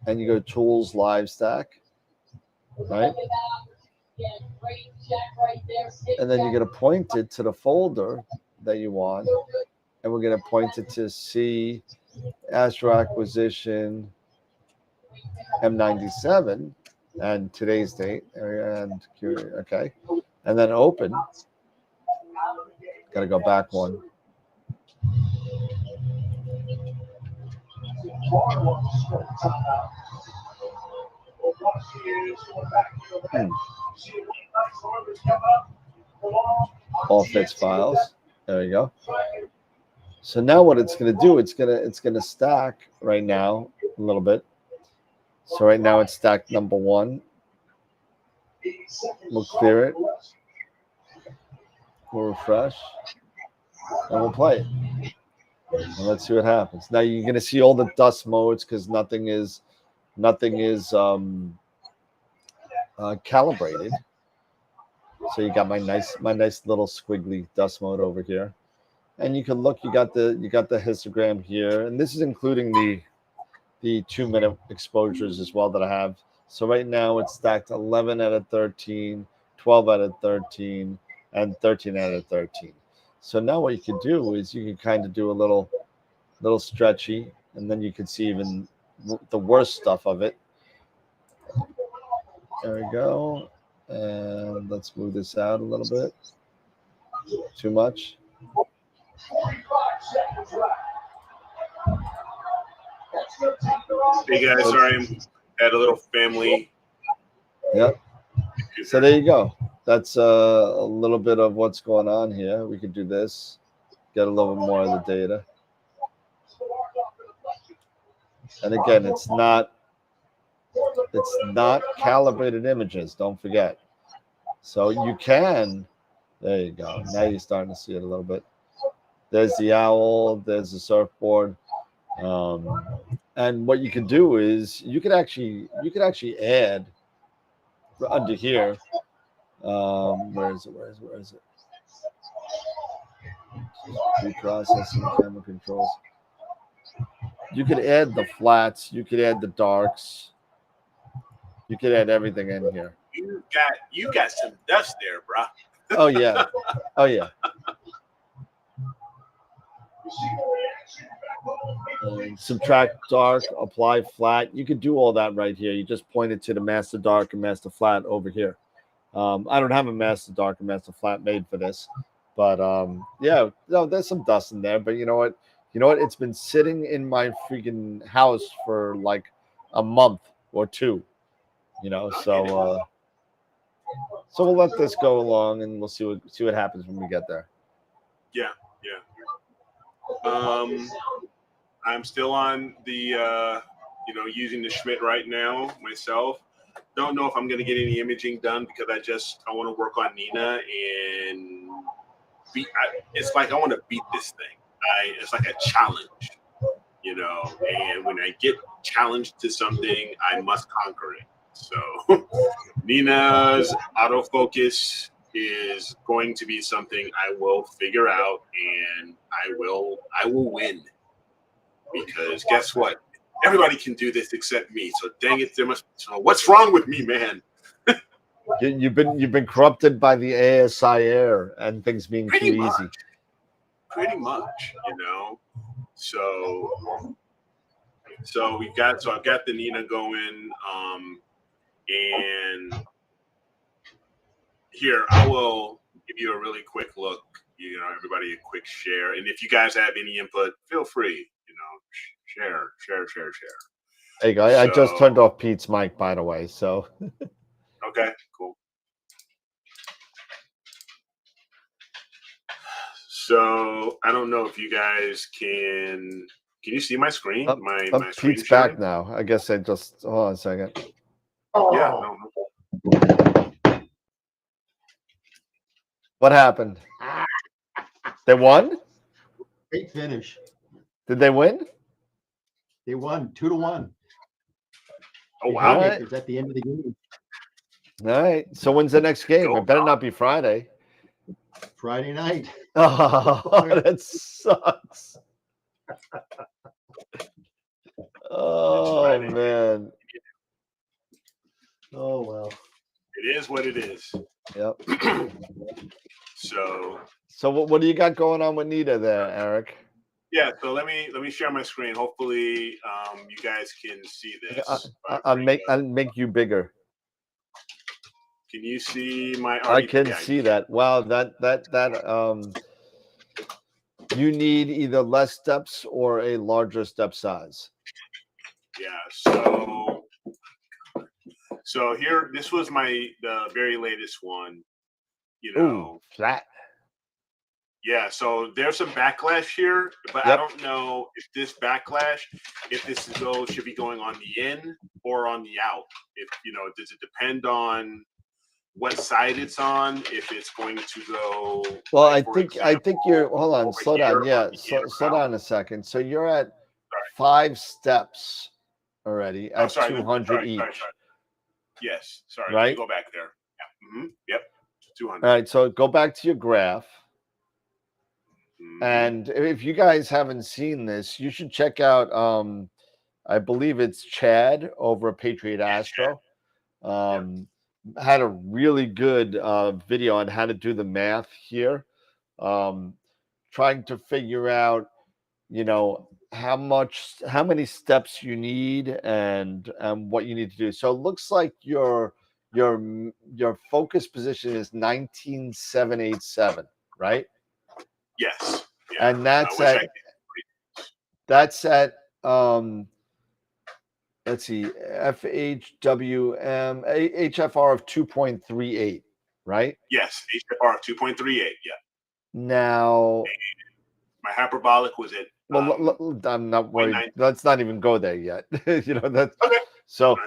And you go Tools, Live Stack, right? And then you're going to point it to the folder that you want. And we're going to point it to C, Astro Acquisition, M97, and today's date, and okay. And then open. Got to go back one. All fits files. There you go. So now what it's going to do, it's going to stack right now a little bit. So right now it's stacked number 1. We'll clear it. We'll refresh, and we'll play it. And let's see what happens. Now you're going to see all the dust modes because nothing is calibrated. So you got my nice little squiggly dust mode over here, and you can look. You got the histogram here, and this is including the 2-minute exposures as well that I have. So right now it's stacked 11 out of 13, 12 out of 13, and 13 out of 13. So now what you can do is you can kind of do a little stretchy, and then you can see even the worst stuff of it. There we go. And let's move this out a little bit. Too much. Hey guys, sorry, I had a little family. Yep. So there you go. That's a little bit of what's going on here. We could do this, get a little bit more of the data. And again, it's not calibrated images, don't forget. So you can, there you go. Now you're starting to see it a little bit. There's the owl, there's the surfboard. And what you can do is you could actually add under here. Where is it? Reprocessing, camera controls. You could add the flats, you could add the darks, you could add everything in here. You got some dust there, bro. Oh yeah. Subtract dark, apply flat. You could do all that right here. You just point it to the master dark and master flat over here. I don't have a master dark and master flat made for this, but yeah, no, there's some dust in there. But you know what? It's been sitting in my freaking house for like a month or two. So So we'll let this go along, and we'll see what happens when we get there. Yeah. I'm still on the using the Schmidt right now myself. Don't know if I'm going to get any imaging done because I want to work on Nina and it's like I want to beat this thing. It's like a challenge, and when I get challenged to something, I must conquer it. So Nina's autofocus is going to be something I will figure out, and I will win. Because guess what? Everybody can do this except me. So dang it, what's wrong with me, man? You've been corrupted by the ASIR and things being too easy. Pretty much, So I've got the Nina going, and here I will give you a really quick look. Everybody a quick share, and if you guys have any input, feel free. Share. Hey guys, I just turned off Pete's mic, by the way. So okay, cool. So I don't know if you guys can you see my screen? My screen Pete's back now. I guess I just hold on a second. Yeah. No. What happened? They won? Great finish. Did they win? They won 2-1. Oh wow! It's at the end of the game. All right. So when's the next game? It better not be Friday. Friday night. Oh, that sucks. Oh man. Oh well. It is what it is. Yep. So what do you got going on with Nita there, Eric? Yeah, so let me share my screen. Hopefully, you guys can see this. I'll make you bigger. Can you see my? I can see that. Wow, that you need either less steps or a larger step size. Yeah. So here, this was the very latest one. Ooh, flat. Yeah, so there's some backlash here, but I don't know if this should be going on the in or on the out. If does it depend on what side it's on? If it's going to go. Well, I think you're. Hold on, slow down. Yeah, slow down a second. So you're at 5 steps already at 200 each. Sorry. Yes, sorry. Right. Go back there. Yeah. Yep. 200. All right. So go back to your graph. And if you guys haven't seen this, you should check out I believe it's Chad over at Patriot Astro. Had a really good video on how to do the math here. Trying to figure out, how many steps you need and what you need to do. So it looks like your focus position is 19787, right? Yes. Yeah. And that's at let's see, HFR of 2.38, right? Yes, HFR of 2.38. Yeah. Now my hyperbolic was at. Well, I'm not worried. 0.9. Let's not even go there yet. That's okay. So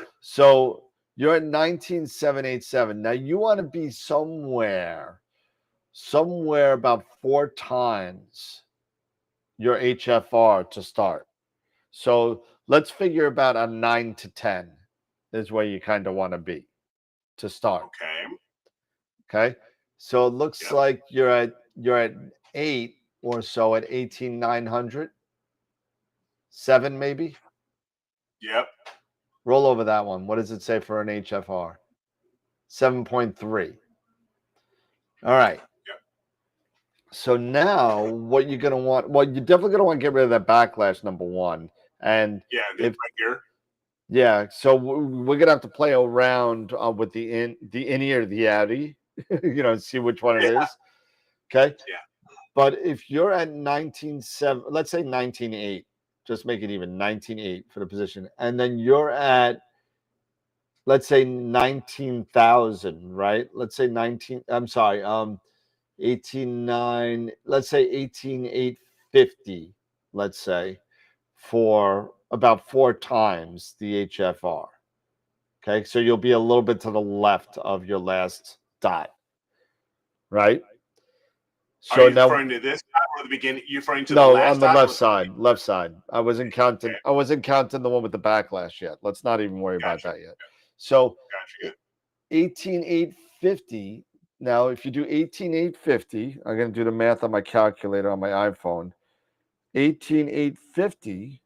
you're at 19787. Now you want to be somewhere about 4 times your HFR to start. So let's figure about a 9 to 10 is where you kind of want to be to start. Okay. So it looks like you're at 8 or so at 18,900. 7 maybe. Yep. Roll over that one. What does it say for an HFR? 7.3. All right. So now what you're going to want, well, you're definitely going to want to get rid of that backlash, number one. And right here. Yeah, so we're going to have to play around with the innie or the outie, see which one it is. Okay? Yeah. But if you're at 19.7, let's say 19.8, just make it even 19.8 for the position. And then you're at, let's say 19,000, right? Let's say 19, I'm sorry, 18,900, let's say 18,850, let's say, for about 4 times the HFR. Okay, so you'll be a little bit to the left of your last dot, right? Are So you now, referring to this dot or the beginning? You're referring to the no, last on the dot or left the side, left side. I wasn't counting. Okay. I wasn't counting the one with the backlash yet. Let's not even worry about Gotcha. that yet. So Gotcha. 18,850. Now, if you do 18,850, I'm going to do the math on my calculator on my iPhone. 18,850,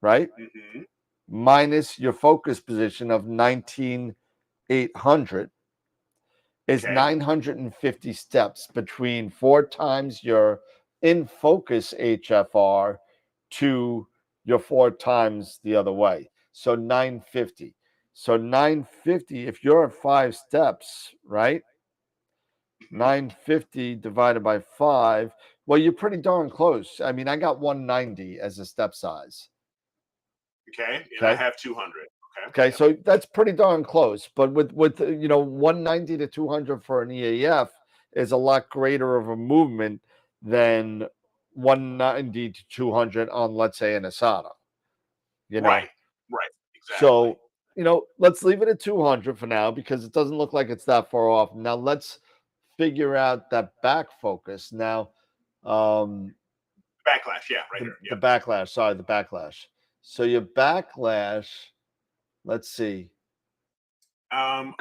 right? Mm-hmm. Minus your focus position of 19,800 is Okay. 950 steps between 4 times your in focus HFR to your 4 times the other way. So 950. So 950, if you're at 5 steps, right? 950 divided by 5. Well, you're pretty darn close. I mean, I got 190 as a step size. Okay. And I Okay. have 200. Okay, Yep. so that's pretty darn close. But with 190 to 200 for an EAF is a lot greater of a movement than 190 to 200 on, let's say, an Asada. Right. Right. Exactly. So, let's leave it at 200 for now because it doesn't look like it's that far off. Now let's figure out that back focus. Now, backlash. Yeah. Right here. the Yep. backlash. Sorry, the backlash. So your backlash, let's see. At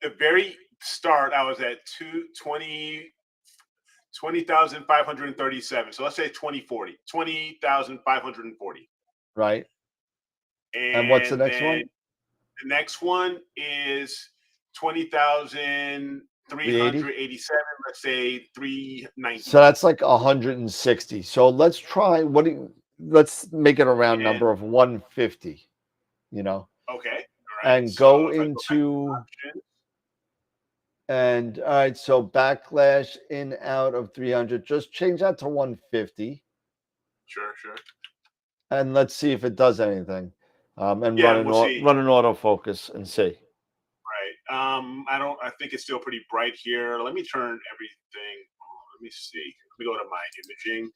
the very start, I was at 20,537. So let's say 20,540. Right. And what's the next one? The next one is 20,387. Let's say 390. So that's like 160. So let's try. Let's make it a round number of 150. Okay. All right. And go into. And all right, so backlash in out of 300. Just change that to 150. Sure. And let's see if it does anything. And Yeah, run an we'll see. run an autofocus and see. Right. I think it's still pretty bright here. Let me turn everything. Let me see. Let me go to my imaging.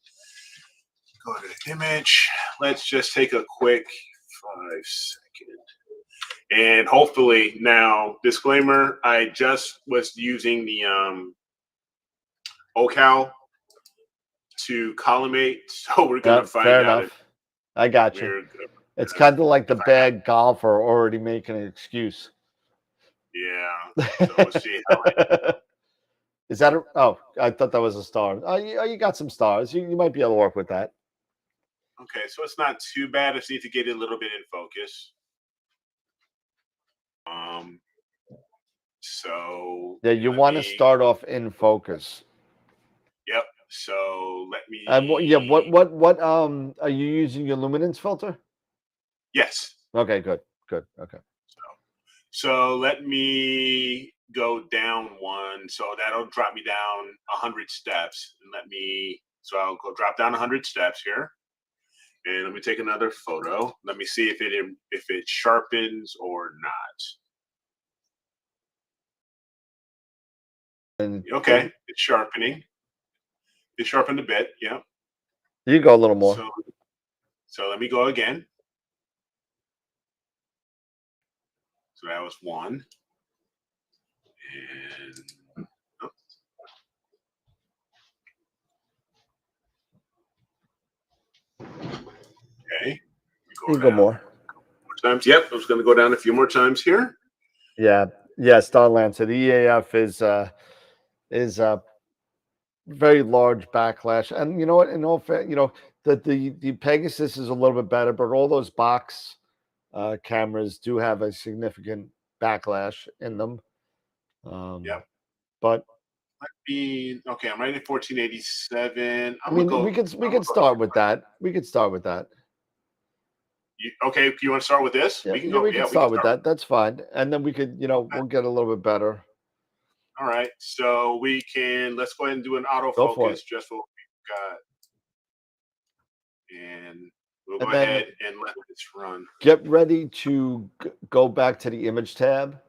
Go to the image. Let's just take a quick 5 second. And hopefully now, disclaimer, I just was using the OCal to collimate, so we're gonna find fair out. Enough. I got you. It's kind of like the bad golfer already making an excuse. Yeah. So we'll see how Is that I thought that was a star. Oh, you got some stars. You might be able to work with that. Okay, so it's not too bad. I just need to get it a little bit in focus. So yeah, you want to start off in focus. Yep. So let me. What are you using your luminance filter? Yes. Okay, good. Okay. So let me go down one. So that'll drop me down 100 steps. And so I'll go drop down 100 steps here. And let me take another photo. Let me see if it sharpens or not. Okay, it's sharpening. It sharpened a bit. Yeah. You go a little more. So let me go again. So that was one. And okay. You go more. Times. Yep, I was going to go down a few more times here. Yeah. Starland. So the EAF is a very large backlash, and you know what? In all fair, that the Pegasus is a little bit better, but all those box cameras do have a significant backlash in them. Yep. But okay. I'm right at 1487. we could start with that. We could start with that. Okay, you want to start with this? Yeah, we can start with that. That's fine, and then we could, we'll get a little bit better. All right, so let's go ahead and do an autofocus just for what we've got, and We'll And go then- ahead and let this run. Get ready to go back to the image tab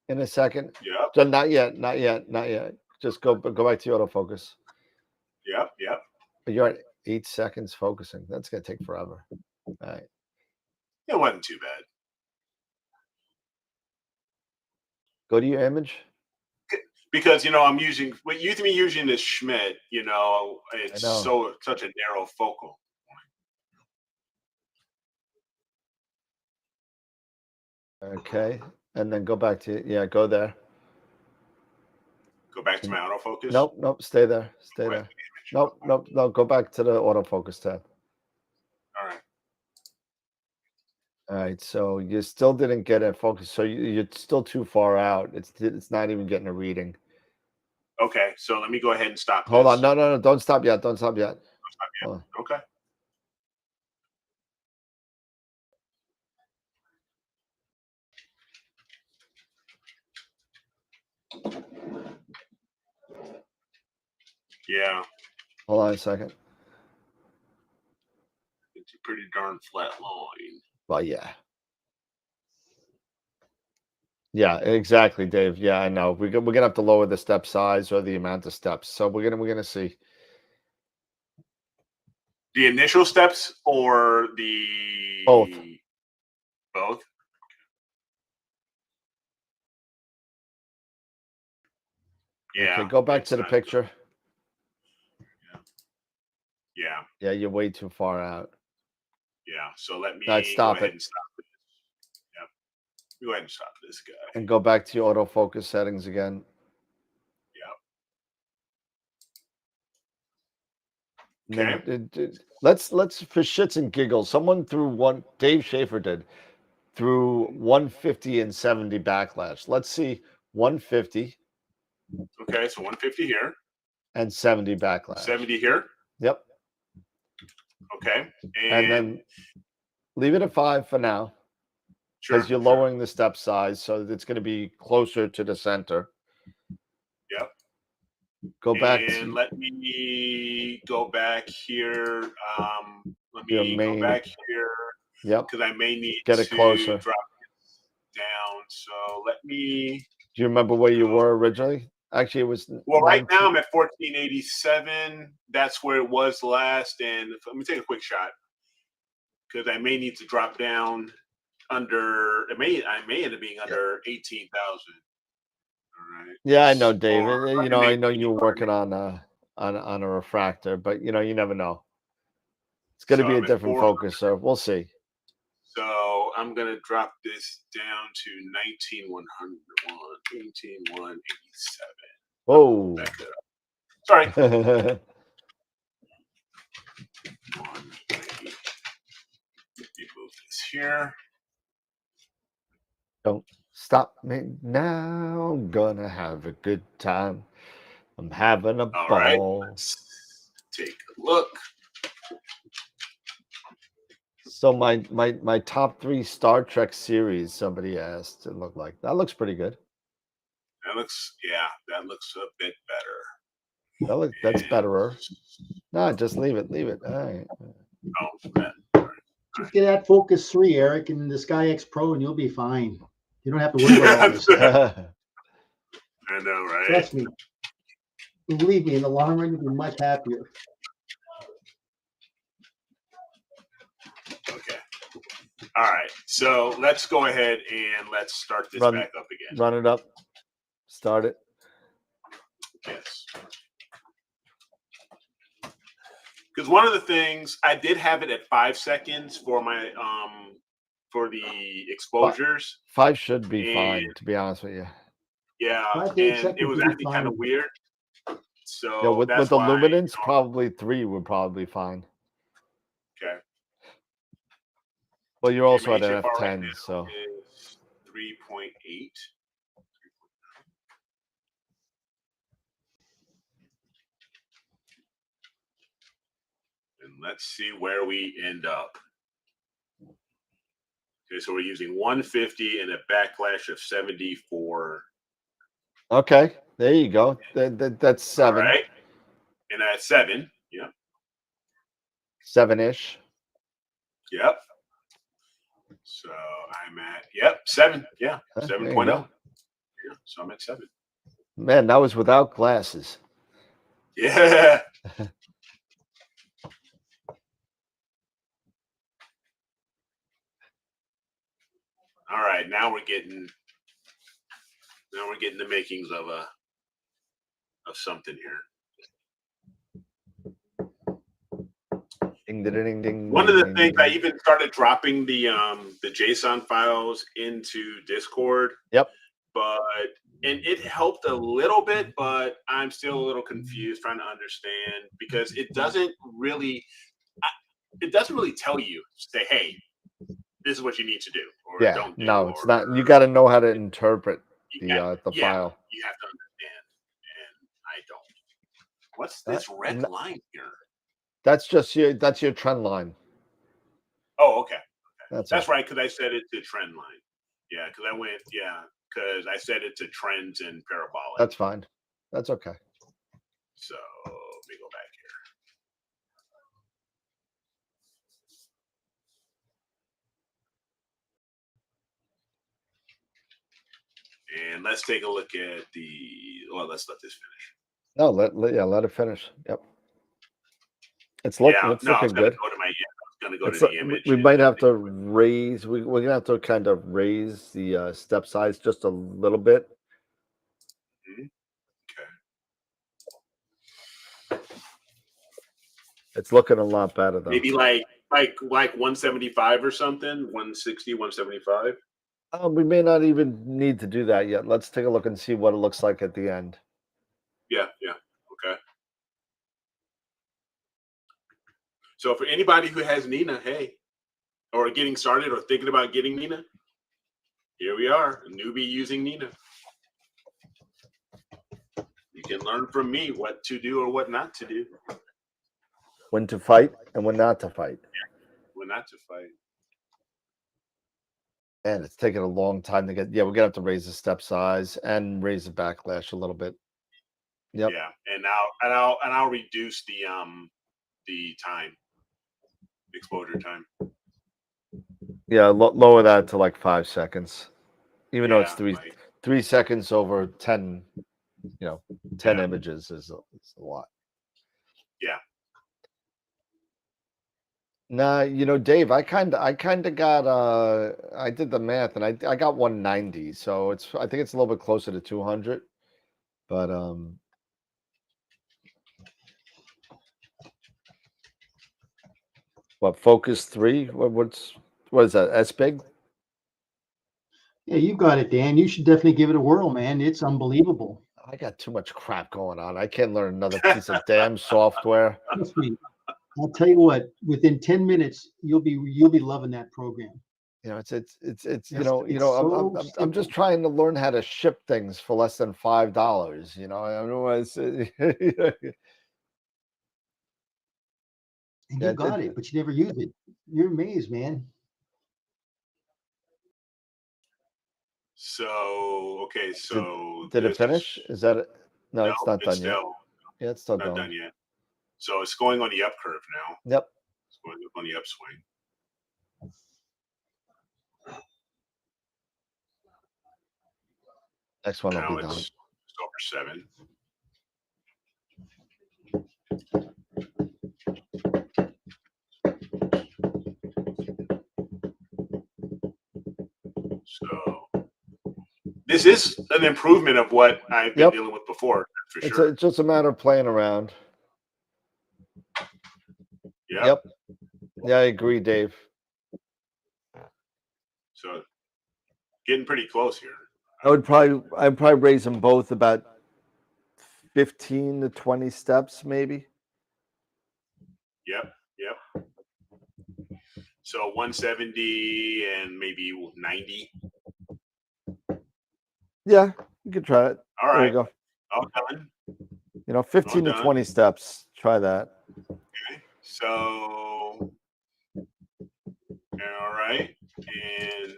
in a second. Yep, So not yet, not yet, not yet. Just go back to your autofocus. yep, yep. But you're at 8 seconds focusing. That's gonna take forever. All right. It wasn't too bad. Go to your image. Because I'm using this Schmidt. It's know. such a narrow focal. Okay. And then go back to go there. Go back to my autofocus. Nope, stay there. Stay there. Nope, go back to the autofocus tab. All right. All right, so you still didn't get it focused. So you're still too far out. It's not even getting a reading. Okay, so let me go ahead and stop. Hold this. on, no, don't stop yet. Don't stop yet. Hold on. Okay. Yeah, Hold on a second. it's a pretty darn flat line. Well, yeah. Yeah, exactly, Dave. Yeah, I know. We're gonna have to lower the step size or the amount of steps. So we're gonna see. The initial steps or the Both. Both. Yeah. Okay, go back it's to the not- picture. Yeah. Yeah, you're way too far out. Yeah. So let me Right, stop go ahead it. and stop this. Yep. Go ahead and stop this guy. And go back to your autofocus settings again. Yep. And Okay. then let's for shits and giggles. Someone Dave Schaefer threw 150 and 70 backlash. Let's see 150 Okay. So 150 here. and 70 backlash. 70 here. Yep. Okay. And then leave it at 5 for now. Because you're lowering the step size, so it's going to be closer to the center. Yep. Go back and let me go back here. Let Your me main- go back here Yep. because I may need Get to it closer. drop it down. So let me. Do you remember where you were originally? Actually, it was. Well, right 19 now I'm at 1487. That's where it was last. And let me take a quick shot because I may need to drop down under. I may end up being under 18,000. All right. Yeah, I know, Dave. Or I know you were working on a refractor, but you never know. It's going to So be a I'm at different 400. focus, so we'll see. So I'm going to drop this down to 19187. Whoa. Back that up. Sorry. Let me move this here. Don't stop me now. I'm gonna have a good time. I'm having a All right. ball. Let's take a look. So my top 3 Star Trek series, somebody asked, it looked like. That looks pretty good. That looks a bit better. That's And- betterer. No, just leave it. All right. Oh, man. Just get that Focus 3, Eric, and the Sky X Pro, and you'll be fine. You don't have to worry about all this stuff. I know, right? Trust me. Believe me, in the long run, you'll be much happier. Okay. All right. So let's go ahead and let's start this back up again. Run it up. Start it. Yes. Because one of the things I did have it at 5 seconds for my for the exposures. 5 should be fine, to be honest with you. Yeah, 5 to 8 and seconds it was would be actually kind of fine. weird. So Yeah, with that's the why, luminance, probably 3 would probably be fine. Okay. Well, you're also My at an HFR right F10, now so is 3.8. And let's see where we end up. Okay, so we're using 150 and a backlash of 74. okay. There you go. That's 7. All right. And at 7. Yeah. 7-ish. Yep. So I'm at 7. Yeah, Huh, 7.0. there you go. Yeah, so I'm at 7. Man, that was without glasses. Yeah. All right, now we're getting the makings of something here. Ding, ding, ding, ding. One of the ding, things ding, I even started dropping the JSON files into Discord. Yep. And it helped a little bit, but I'm still a little confused trying to understand because it doesn't really tell you, say, hey, this is what you need to do or yeah, don't do. no, it's not. You got to know how to interpret the file. You have to understand, and I don't. What's this red line here? That's your trend line. Oh, okay. That's all. right, because I said it's a trend line. Yeah, because I said it's a trends and parabolic. That's fine. That's okay. So let me go back here. And let's take a look at let's let this finish. No, let it finish. Yep. It's looking good. Going to go to the image. We might have to raise. We're gonna have to kind of raise the step size just a little bit. Okay. It's looking a lot better though. Maybe like 175 or something, 160, 175. We may not even need to do that yet. Let's take a look and see what it looks like at the end. Yeah. Okay. So for anybody who has Nina, hey, or getting started or thinking about getting Nina, here we are, a newbie using Nina. You can learn from me what to do or what not to do. When to fight and when not to fight. Yeah, when not to fight. And it's taking a long time to get. Yeah, we're gonna have to raise the step size and raise the backlash a little bit. Yep. Yeah, and I'll reduce the time, exposure time. Yeah, lower that to like 5 seconds, even though it's 3 seconds over 10. 10 images is a lot. Yeah. Nah, Dave, I kind of got I did the math and I got 190, so I think it's a little bit closer to 200, but what focus 3? What is that? S big? Yeah, you got it, Dan. You should definitely give it a whirl, man. It's unbelievable. I got too much crap going on. I can't learn another piece of damn software. Trust me. I'll tell you what. Within 10 minutes, you'll be loving that program. It's I'm just trying to learn how to ship things for less than $5. Otherwise. And you got it, but you never use it. You're amazed, man. So okay, so did it finish? Is that it? No, it's not done yet. Yeah, it's still not going. done yet. So it's going on the up curve now. Yep. It's going up on the upswing. Next one now will be done. It's over 7. So this is an improvement of what I've been dealing with before, for sure. It's just a matter of playing around. Yep. Yeah, I agree, Dave. So getting pretty close here. I'd probably raise them both about 15 to 20 steps, maybe. Yep. So 170 and maybe 90. Yeah, you could try it. All right. There you go. All done. 15 to 20 steps. Try that. Okay. So, all right. And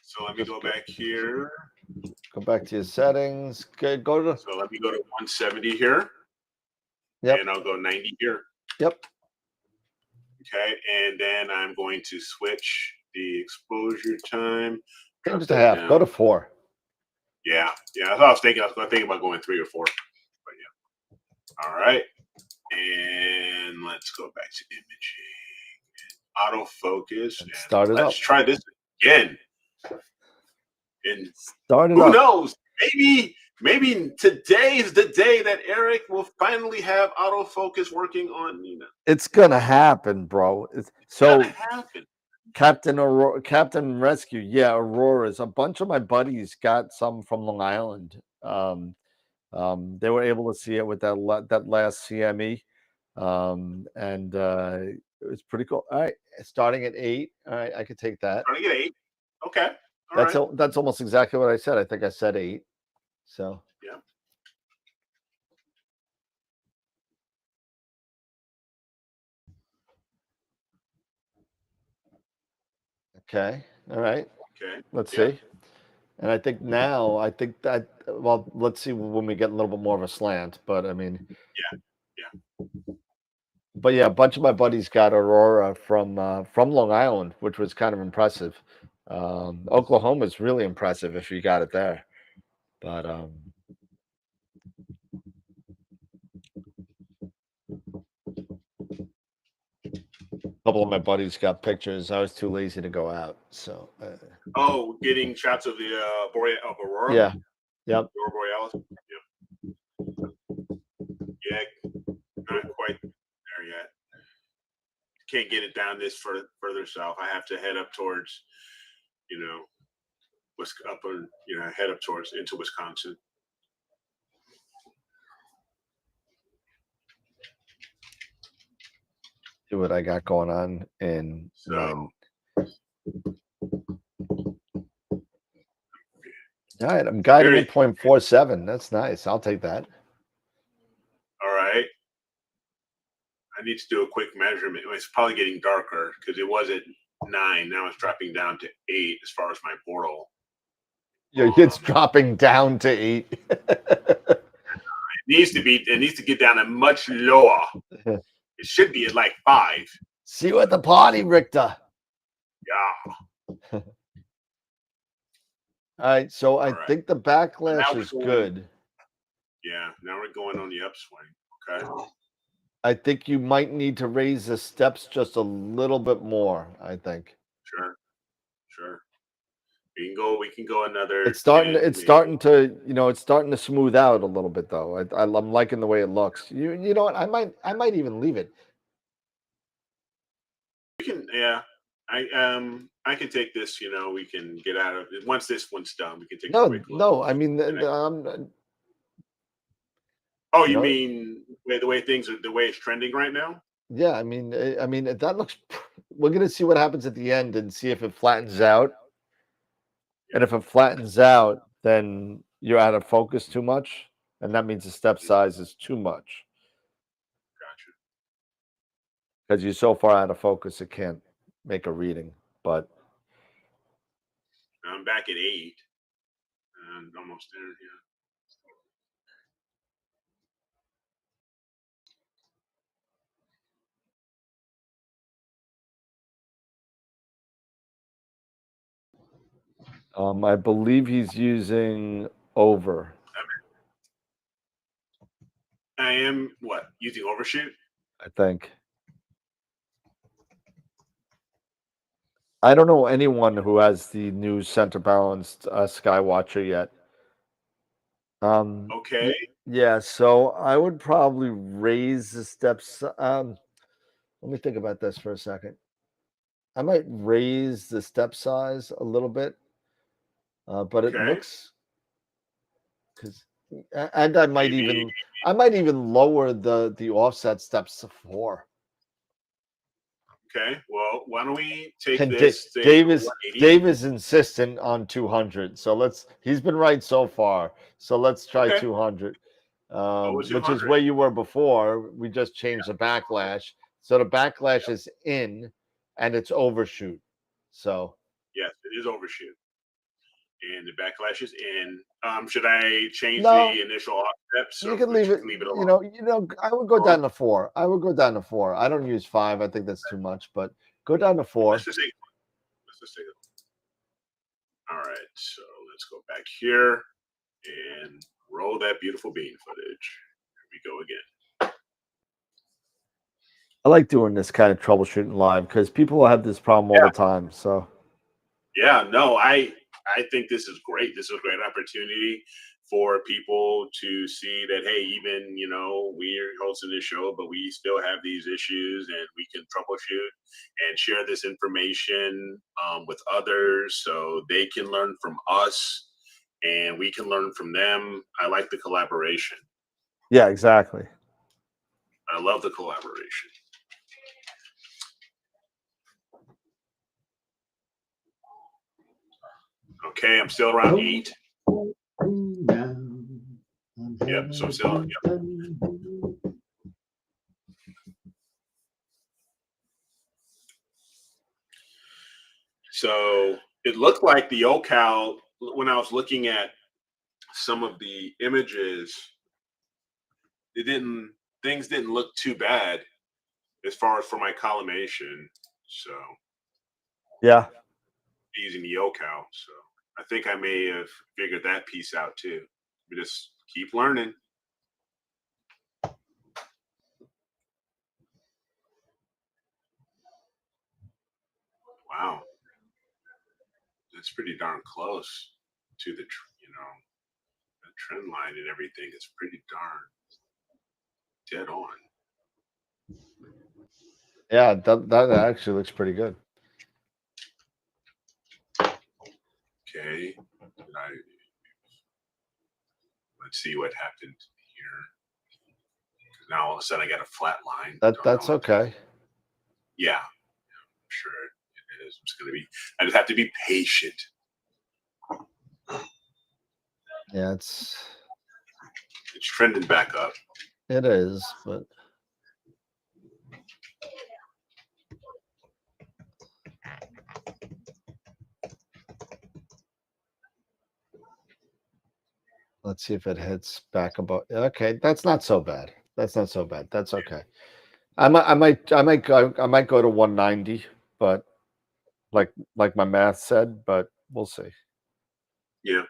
so let me go back here. Go back to your settings. Okay, So let me go to 170 here. Yep. And I'll go 90 here. Yep. Okay. and then I'm going to switch the exposure time. Change it to half. Go to 4. Yeah, that's what I was thinking. I was thinking about going 3 or 4. But yeah. All right. And let's go back to imaging. Autofocus. And start it let's up. try this again. And start it who up. knows? Maybe today is the day that Eric will finally have autofocus working on It's gonna happen, bro. It's gonna happen. Captain Rescue. Yeah, Auroras. A bunch of my buddies got some from Long Island. They were able to see it with that last CME. And it was pretty cool. All right, starting at 8. All right, I could take that. Starting at 8. Okay. All right. That's almost exactly what I said. I think I said 8. So yeah. Okay. All right. Okay. Let's see. And I think that, well, let's see when we get a little bit more of a slant, but I mean, yeah. But yeah, a bunch of my buddies got Aurora from Long Island, which was kind of impressive. Oklahoma is really impressive if you got it there. But a couple of my buddies got pictures. I was too lazy to go out. So getting shots of the Aurora? Yeah. Yep. Aurora Borealis? Yep. Yeah, not quite there yet. Can't get it down this further south. I have to head up towards, head up towards into Wisconsin. See what I got going on in so. All right, I'm guiding at 0.47. That's nice. I'll take that. All right. I need to do a quick measurement. It's probably getting darker because it was at 9. Now it's dropping down to 8 as far as my portal. Yeah, it's dropping down to 8. It needs to get down to much lower. It should be at like 5. See you at the party, Richter. Yeah. All right, so I think the backlash is good. Yeah, now we're going on the upswing. Okay. I think you might need to raise the steps just a little bit more, I think. Sure. We can go another. It's starting to smooth out a little bit though. I'm liking the way it looks. You know what? I might even leave it. You can, yeah. I can take this. We can get out of it once this one's done. We can take a quick look. No. I mean, oh, you mean the way it's trending right now? Yeah, I mean, that looks. We're gonna see what happens at the end and see if it flattens out. And if it flattens out, then you're out of focus too much, and that means the step size is too much. Gotcha. Because you're so far out of focus, it can't make a reading. But I'm back at 8, and almost there. Yeah. I believe he's using over. I am using overshoot? I think. I don't know anyone who has the new center balanced Skywatcher yet. Okay. Yeah, so I would probably raise the steps. Let me think about this for a second. I might raise the step size a little bit, but it looks and I might even lower the offset steps to 4. Okay, well, why don't we take And this? Dave is insistent on 200, so he's been right so far. So let's try 200, which is where you were before. We just changed the backlash, so the backlash is in, and it's overshoot. So yes, it is overshoot, And the backflash is in. Should I change No. the initial offset? So You can leave it. alone. I would go down to 4. I would go down to 4. I don't use 5. I think that's too much, but go down to 4. Let's just take it. All right, so let's go back here and roll that beautiful bean footage. Here we go again. I like doing this kind of troubleshooting live because people will have this problem all the time. So yeah, no, I think this is great. This is a great opportunity for people to see that, hey, even, we're hosting this show, but we still have these issues and we can troubleshoot and share this information with others so they can learn from us and we can learn from them. I like the collaboration. yeah, exactly. I love the collaboration. Okay, I'm still around 8. Yep, so still, yep. So it looked like the OCal, when I was looking at some of the images, things didn't look too bad as far as for my collimation. So yeah, using the OCal. So I think I may have figured that piece out too. We just keep learning. Wow. That's pretty darn close to the, the trend line and everything. It's pretty darn dead on. Yeah, that actually looks pretty good. Okay. Let's see what happened here. Now all of a sudden I got a flat line. That's okay. Yeah, I'm sure it is. I just have to be patient. Yeah, it's trending back up. It is, but let's see if it hits back about. Okay, that's not so bad. That's not so bad. That's okay. I might go to 190, but like my math said, but we'll see. Yeah.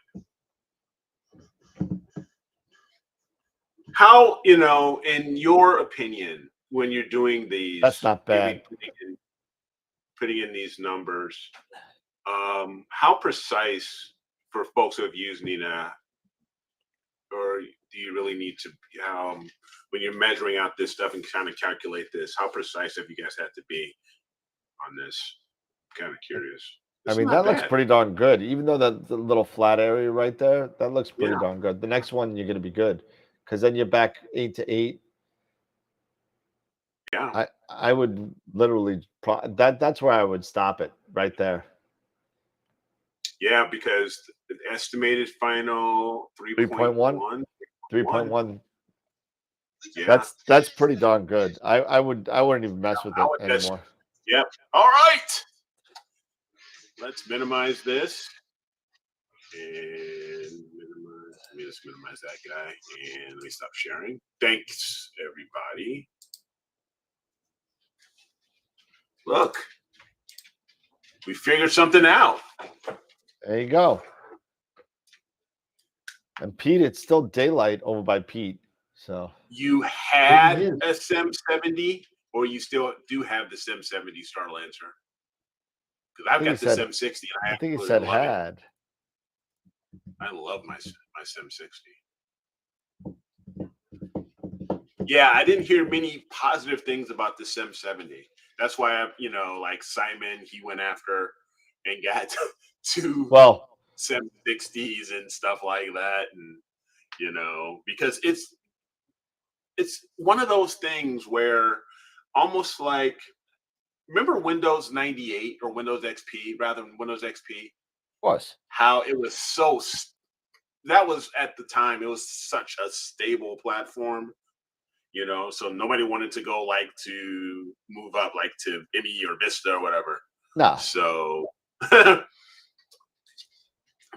How, in your opinion, when you're doing these, that's not bad. Putting in these numbers, how precise for folks who have used Nina, or do you really need to, when you're measuring out this stuff and kind of calculate this, how precise have you guys had to be on this? I'm kind of curious. I mean, that looks pretty darn good. Even though the little flat area right there, that looks pretty darn good. The next one, you're going to be good because then you're back 8 to 8. Yeah. I would literally, that's where I would stop it right there. Yeah, because the estimated final 3.1. 3.1. Yeah. That's pretty darn good. I wouldn't even mess with it anymore. Yep. All right. Let's minimize this and let me just minimize that guy and let me stop sharing. Thanks, everybody. Look, we figured something out. There you go. And Pete, it's still daylight over by Pete. So you had a SIM70, or you still do have the SIM70 Star Lancer? Because I've got the SIM60. I think he said had. I love my SIM60. Yeah, I didn't hear many positive things about the SIM70. That's why like Simon, he went after and got 2 SIM60s and stuff like that, and because it's one of those things where almost like, remember Windows 98 or Windows XP rather than Windows XP? Was how it was that was at the time, it was such a stable platform, so nobody wanted to go to move up to ME or Vista or whatever. No. So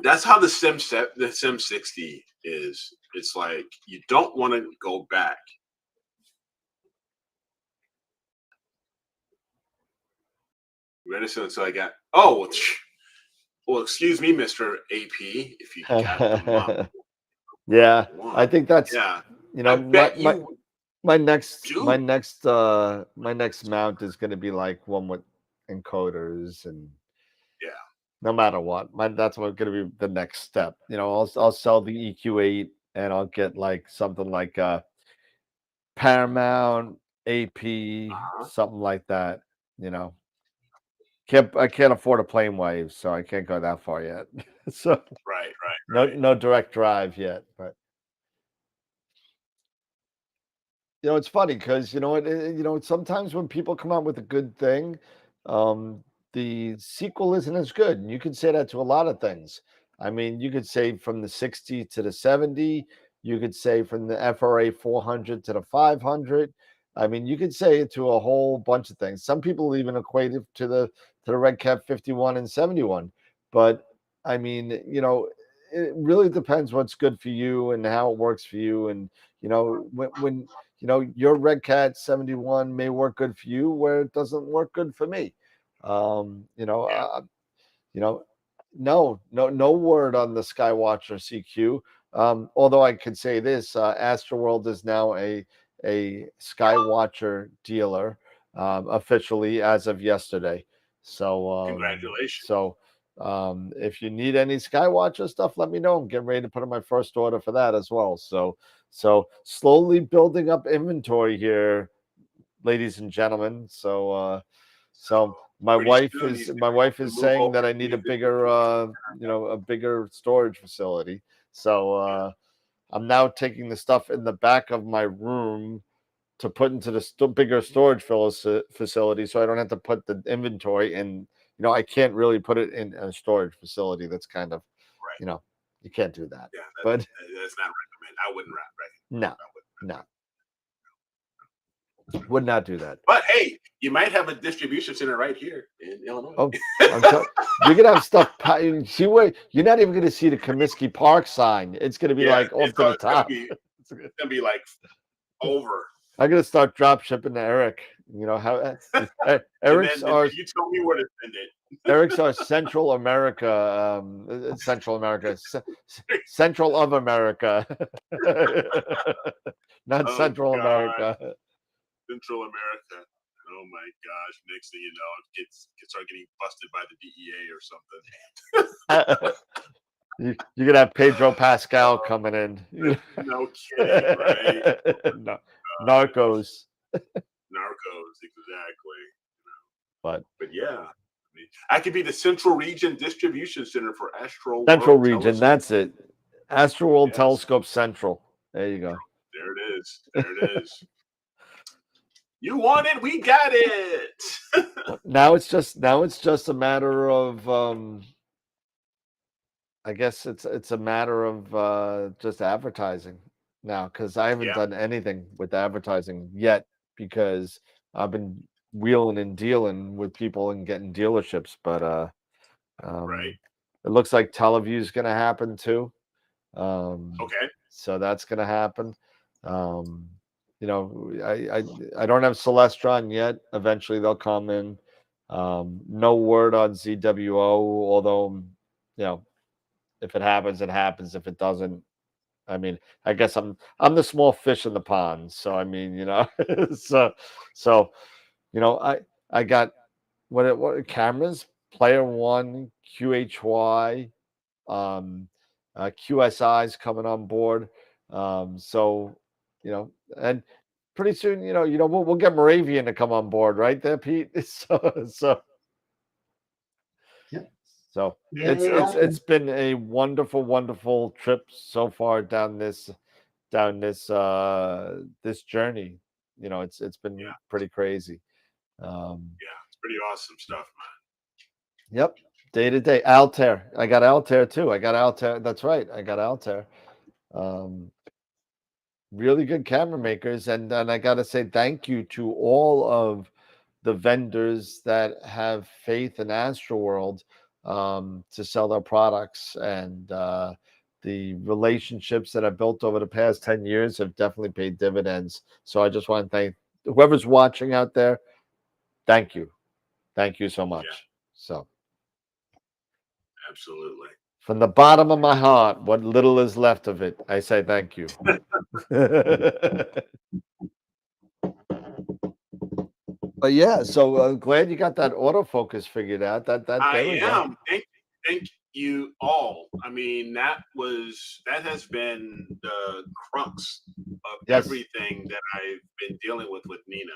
That's how the Sim 60 is. It's like you don't want to go back. Ready? So I got. Oh, well, excuse me, Mr. AP, if you got them up. Yeah, I think that's Yeah. you know I bet you my next do. my next mount is going to be like one with encoders and Yeah. no matter what, that's what's going to be the next step. I'll sell the EQ8 and I'll get like something like Paramount AP, something like that. I can't afford a plane wave, so I can't go that far yet. So Right. no direct drive yet, but it's funny because sometimes when people come out with a good thing, um, the sequel isn't as good, and you can say that to a lot of things. I mean, you could say from the 60 to the 70, you could say from the FRA 400 to the 500. I mean, you could say it to a whole bunch of things. Some people even equate it to the Red Cap 51 and 71. But I mean, it really depends what's good for you and how it works for you. And when your Red Cat 71 may work good for you where it doesn't work good for me. No word on the Skywatcher CQ. Although I could say this, AstroWorld is now a Skywatcher dealer officially as of yesterday. So Congratulations. If you need any Skywatcher stuff, let me know. I'm getting ready to put in my first order for that as well. So slowly building up inventory here, ladies and gentlemen. So my wife is saying that I need a bigger storage facility. So I'm now taking the stuff in the back of my room to put into the bigger storage facility, so I don't have to put the inventory in. I can't really put it in a storage facility. That's kind of, right. You can't do that. Yeah, but that's not recommended. I wouldn't No, would not do that. But hey, you might have a distribution center right here in Illinois. Oh, you're gonna have stuff. See where you're not even gonna see the Comiskey Park sign. It's gonna be like off to the top. It's gonna be like over. I'm gonna start drop shipping to Eric. How Eric's then you tell me where to send it. Eric's our Central America, Central America, Central of America, not Central America. Central America. Oh my gosh! Next thing you know, it start getting busted by the DEA or something. You're gonna have Pedro Pascal coming in. No kidding, right? No, Narcos. Narcos, exactly. But yeah, I could be the Central Region Distribution Center for AstroWorld. Central Region, Telescope. That's it. AstroWorld Telescope Central. There you go. There it is. You want it, we got it. Now it's just a matter of I guess it's a matter of just advertising now, because I haven't done anything with advertising yet, because I've been wheeling and dealing with people and getting dealerships. But right. It looks like TeleVue is going to happen too. Okay. So that's going to happen. I don't have Celestron yet. Eventually they'll come in. No word on ZWO, although if it happens, it happens. If it doesn't, I mean, I guess I'm the small fish in the pond. So I mean, I got what cameras? Player One, QHY, QSI's coming on board. And pretty soon, we'll get Moravian to come on board, right there, Pete? It's been a wonderful trip so far down this journey. It's been pretty crazy. It's pretty awesome stuff, man. Yep. Day to day. Altair. I got Altair too. That's right. I got Altair. Really good camera makers. And I got to say thank you to all of the vendors that have faith in AstroWorld. to sell their products, and the relationships that I've built over the past 10 years have definitely paid dividends. So I just want to thank whoever's watching out there. Thank you. Thank you so much. Yeah. So Absolutely. from the bottom of my heart, what little is left of it, I say thank you. But yeah, so glad you got that autofocus figured out. That I there we go. am. Thank you all. I mean, that has been the crux of Yes. everything that I've been dealing with Nina.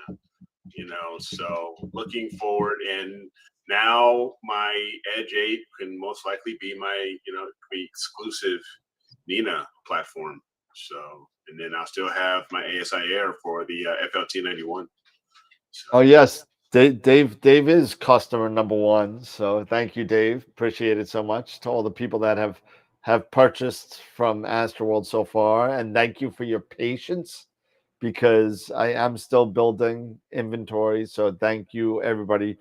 So looking forward, and now my Edge 8 can most likely be my be exclusive Nina platform. So, and then I'll still have my ASI Air for the FLT91. So, Oh yes, Dave is customer number one. So thank you, Dave. Appreciate it so much. To all the people that have purchased from AstroWorld so far, and thank you for your patience, because I am still building inventory. So thank you, everybody.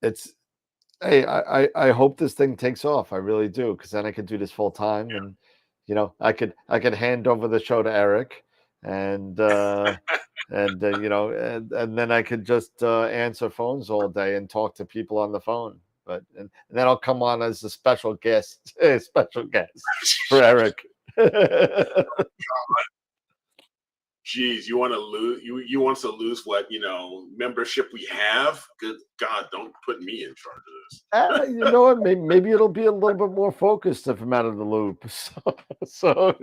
It's Hey, I hope this thing takes off. I really do, because then I could do this full time, and I could hand over the show to Eric, and and then I could just answer phones all day and talk to people on the phone. But and then I'll come on as a special guest, for Eric. geez, you want to lose? You want to lose what membership we have? Good God, don't put me in charge of this. You know what? Maybe it'll be a little bit more focused if I'm out of the loop. So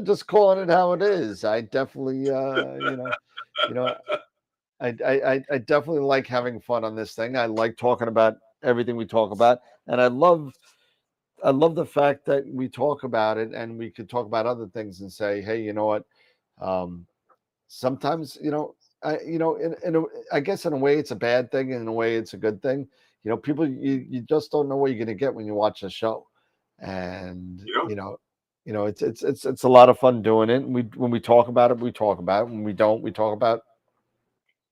just calling it how it is. I definitely, I definitely like having fun on this thing. I like talking about everything we talk about, and I love the fact that we talk about it, and we could talk about other things and say, hey, you know what? Sometimes, I guess in a way it's a bad thing, and in a way it's a good thing. People, you just don't know what you're going to get when you watch a show, and it's a lot of fun doing it. And when we talk about it, we talk about it. When we don't, we talk about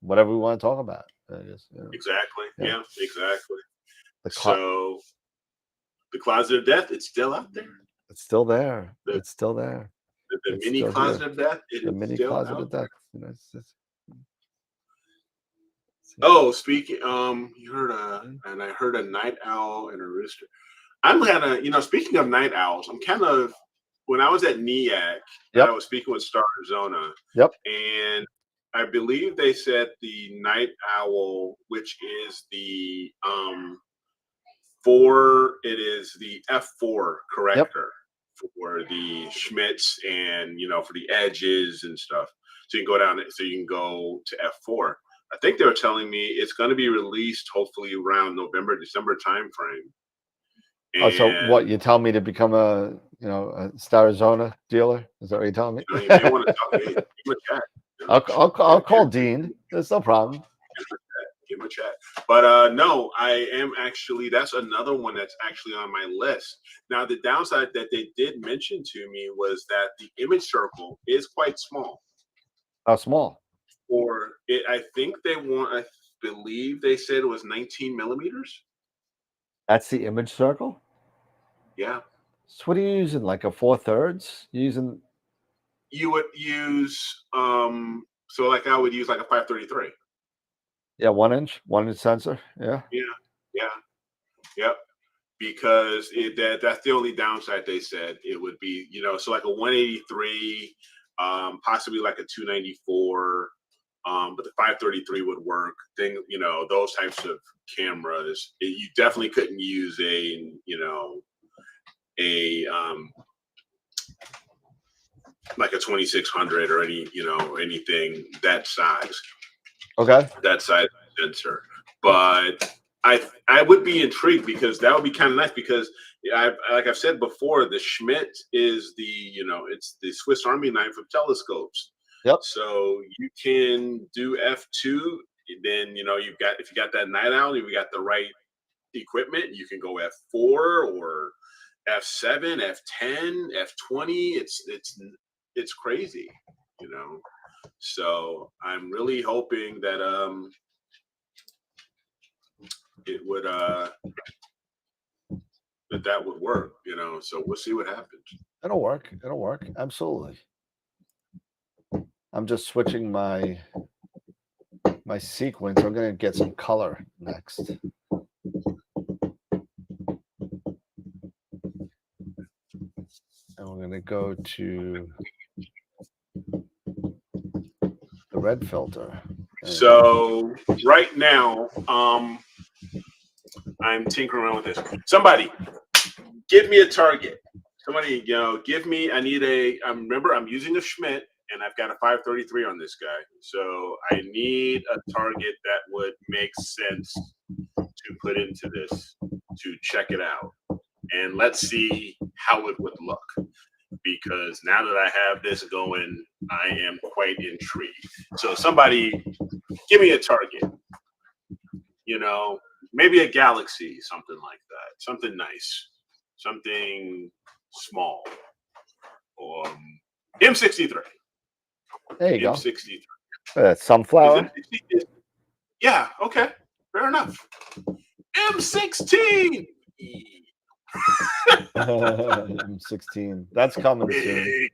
whatever we want to talk about. Exactly. Yeah, exactly. The So the closet of death, it's still out there. It's still there. It's still there. The mini closet of death. The mini closet of death. Oh, speaking. You heard and I heard a night owl and a rooster. I'm kind of, speaking of night owls, I'm kind of, when I was at NEAC, I was speaking with Star Arizona. Yep. And I believe they said the night owl, which is the it is the F4 corrector for the Schmitz, and for the edges and stuff. So you can go down, so you can go to F4. I think they were telling me it's going to be released hopefully around November, December timeframe. Oh, so what, you tell me to become a Star Arizona dealer? Is that what you're telling me? You may want to talk to me. Give him a chat. I'll call Dean. There's no problem. Give him a chat. But no, I am actually, that's another one that's actually on my list. Now, the downside that they did mention to me was that the image circle is quite small. How small? Or I think I believe they said it was 19 millimeters. That's the image circle? Yeah. So what are you using? Like a 4/3? You would use so like I would use like a 533. Yeah, 1 inch sensor. Yeah. Yep. Because that's the only downside. They said it would be, so like a 183, possibly like a 294, but the 533 would work. Those types of cameras, you definitely couldn't use a like a 2600 or anything that size. Okay. That size sensor. But I would be intrigued, because that would be kind of nice, because like I've said before, the Schmidt is it's the Swiss Army knife of telescopes. Yep. So you can do F2, then if you got that night owl, if you got the right equipment, you can go F4 or F7, F10, F20. It's crazy, So I'm really hoping that it would that would work, you know. So we'll see what happens. It'll work. It'll work. Absolutely. I'm just switching my sequence. I'm going to get some color next. And we're going to go to the red filter. So right now, I'm tinkering around with this. Somebody, give me a target. Somebody, give me. I need a. Remember, I'm using a Schmidt, and I've got a 533 on this guy. So I need a target that would make sense to put into this to check it out, and let's see how it would look. Because now that I have this going, I am quite intrigued. So somebody, give me a target. Maybe a galaxy, something like that. Something nice. Something small. M63. There you M63. Sunflower? Yeah, okay. Fair enough. M16! M16. That's coming soon.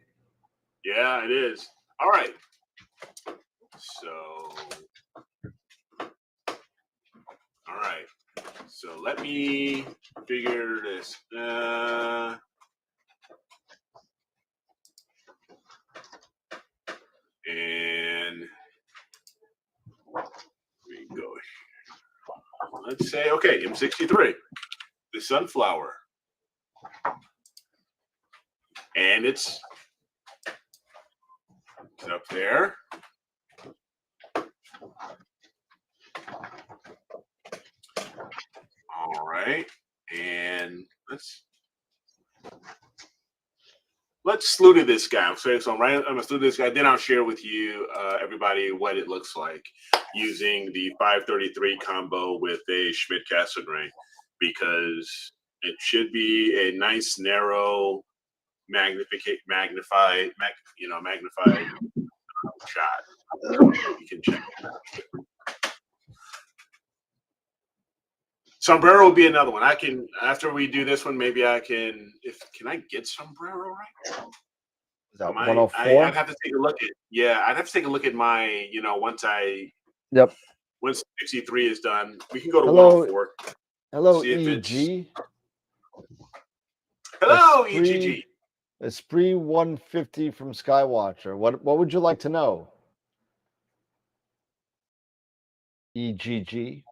Yeah, it is. All right. All right. So let me figure this. And we go. Let's say, okay, M63, the sunflower. And it's up there. All right. And let's slew to this guy. So I'm gonna slew to this guy. Then I'll share with you, everybody, what it looks like using the 533 combo with a Schmidt Cassegrain, because it should be a nice narrow magnified shot. You can check it out. Sombrero will be another one. I can, after we do this one, maybe I can. Can I get sombrero right now? Is that 104? I'd have to take a look at. Yeah, I'd have to take a look at my. Once 63 is done, we can go to 104. Hello, EG. Hello, EGG. Esprit 150 from Skywatcher. What would you like to know? EGG.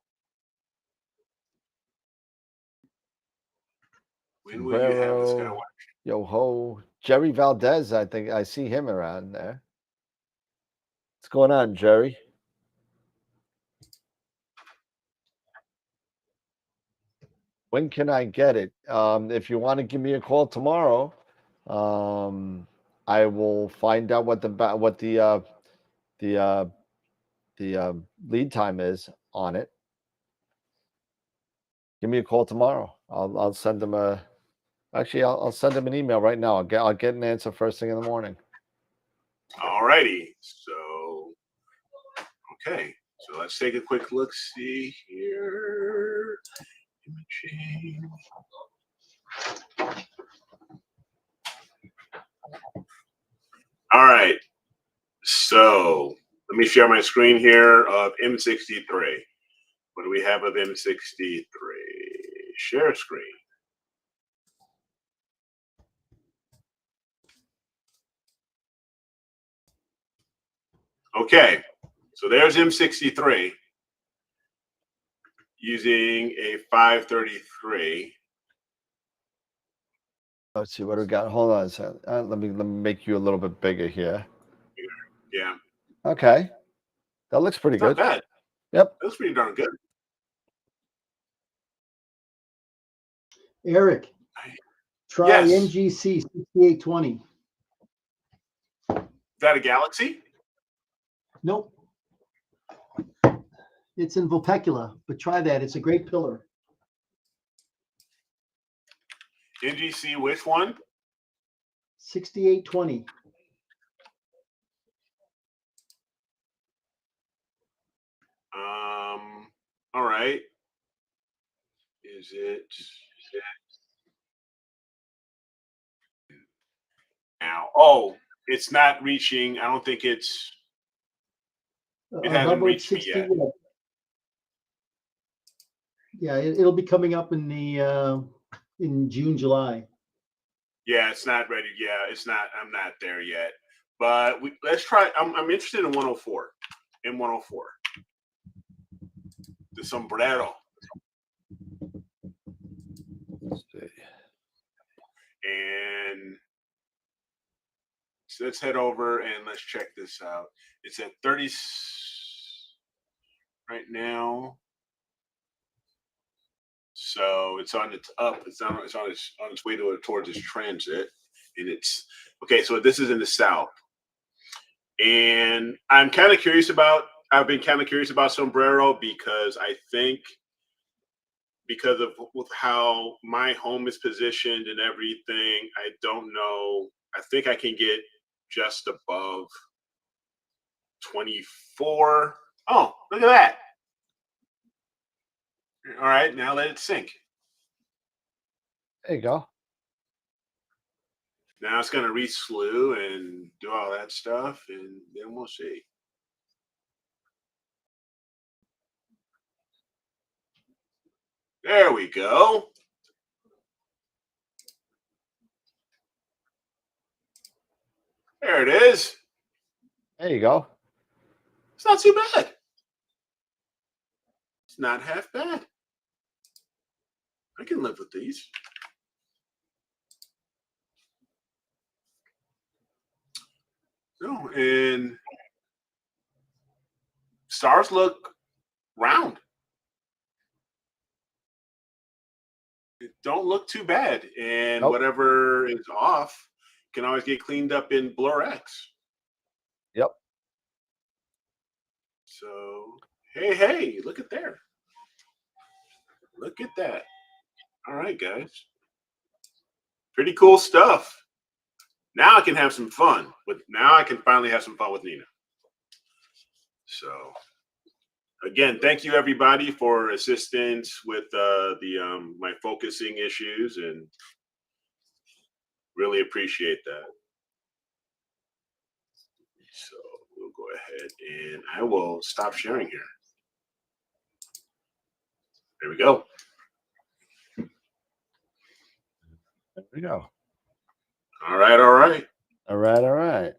When will you have the Skywatcher? Yo ho. Jerry Valdez, I think I see him around there. What's going on, Jerry? When can I get it? If you want to give me a call tomorrow, I will find out what the lead time is on it. Give me a call tomorrow. I'll send them I'll send them an email right now. I'll get an answer first thing in the morning. All righty. So, okay. So let's take a quick look. See here. Imaging. All right. So let me share my screen here of M63. What do we have of M63? Share screen. Okay, so there's M63 using a 533. Let's see what we got. Hold on a second. Let me make you a little bit bigger here. Yeah. Okay, that looks pretty good. Not bad. Yep. That looks pretty darn good. Eric, try NGC 6820. Is that a Galaxy? Nope. It's in Vulpecula, but try that. It's a great pillar. NGC, which one? 6820. All right. Is it now? Oh, it's not reaching. I don't think it's. It How hasn't about reached me 60? yet. Yeah, it'll be coming up in June, July. Yeah, it's not ready. Yeah, it's not. I'm not there yet. But let's try. I'm interested in 104. In 104, the sombrero. Let's see. And so let's head over and let's check this out. It's at 30 right now. So it's on its up. It's on its way towards its transit, and it's okay. So this is in the south, and I've been kind of curious about sombrero because I think because of with how my home is positioned and everything, I don't know. I think I can get just above 24. Oh, look at that. All right, now let it sink. There you go. Now it's going to re-slew and do all that stuff, and then we'll see. There we go. There it is. There you go. It's not too bad. It's not half bad. I can live with these. No, and stars look round. It don't look too bad, and Nope. whatever is off can always get cleaned up in Blur X. Yep. So hey, look at there. Look at that. All right, guys. Pretty cool stuff. Now I can have some fun now I can finally have some fun with Nina. So again, thank you everybody for assistance with my focusing issues, and really appreciate that. So we'll go ahead and I will stop sharing here. There we go. There we go. All right. All right.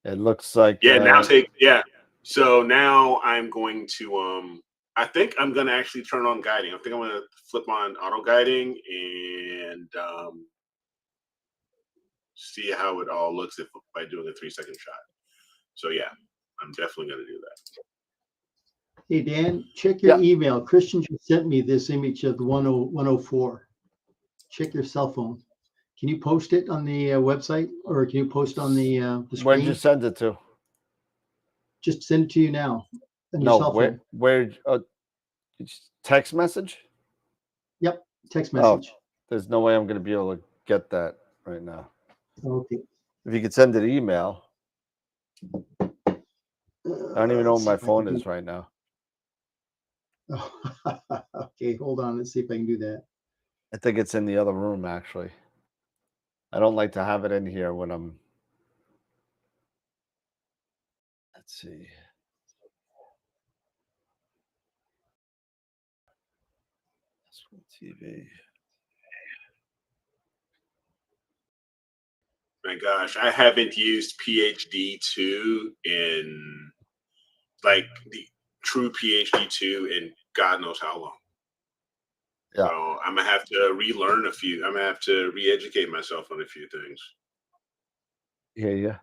It looks like So now I'm going to I think I'm gonna actually turn on guiding. I think I'm gonna flip on auto guiding and see how it all looks by doing a 3-second shot. So yeah, I'm definitely gonna do that. Hey, Dan, check your email. Christian just sent me this image of the 104. Check your cell phone. Can you post it on the website, or can you post on the screen? Where'd you send it to? Just send it to you now on your No, cell phone. where text message? Yep, text message. There's no way I'm going to be able to get that right now. Okay. If you could send it email. I don't even know what my phone is right now. Okay, hold on. Let's see if I can do that. I think it's in the other room, actually. I don't like to have it in here when I'm... Let's see. TV. My gosh, I haven't used PhD2 in like the true PhD2 in God knows how long. Yeah. So I'm gonna have to relearn a few. I'm gonna have to re-educate myself on a few things. Yeah.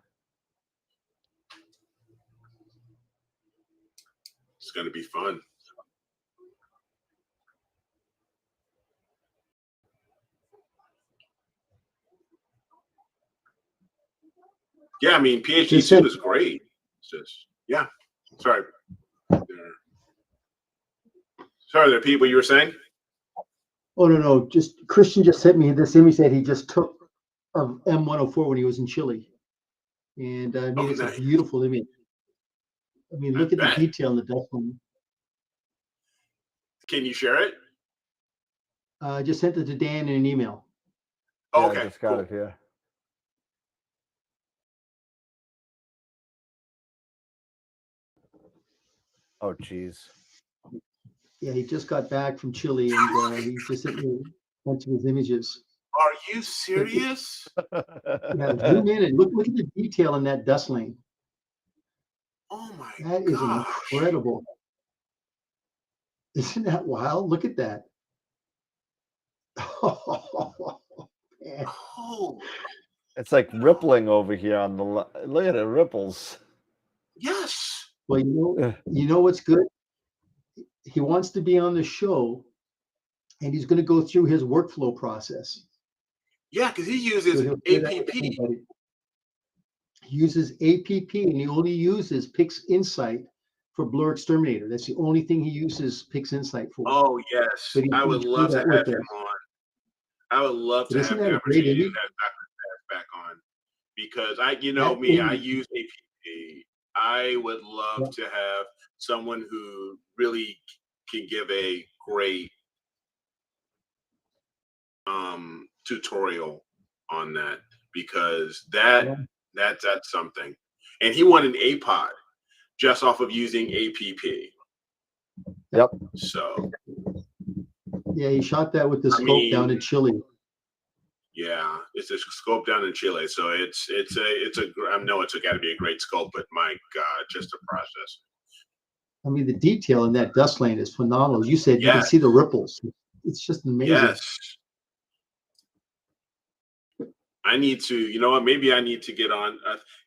It's gonna be fun. Yeah, I mean PhD2 is great. It's just Sorry. Sorry, there, Pete. What you were saying? Oh no! Just Christian just sent me this image that he just took of M104 when he was in Chile, and I mean it's nice. a beautiful image. I mean, look at the detail in the dust one. Can you share it? Just sent it to Dan in an email. Yeah, Okay, I just got cool. it here. Oh, geez. Yeah, he just got back from Chile, and he just sent me a bunch of his images. Are you serious? Yeah, zoom in and look at the detail in that dust lane. Oh my That is gosh. incredible. Isn't that wild? Look at that. Oh, man. Oh, It's like rippling over here on the look at the ripples. yes. Well, you know what's good? He wants to be on the show, and he's going to go through his workflow process. Yeah, because he So uses he'll share that with APP. everybody. He uses APP, and he only uses Pix Insight for Blur Exterminator. That's the only thing he uses Pix Insight for. Oh yes, But he's I would going to love share to that have with him us. on. I would love But to isn't have the that a great opportunity to image? have Dr. Pass back on because you know That me, I image, use APP. I would love yeah. to have someone who really can give a great tutorial on that because Yeah. that's something. And he won an APOD just off of using APP. Yep. So Yeah, he shot that with the scope down in Chile. yeah, it's a scope down in Chile, so it's I know it's got to be a great scope, but my God, just the process. I mean, the detail in that dust lane is phenomenal. You said you can Yes, see the ripples. It's just amazing. yes. I need to, you know what? Maybe I need to get on.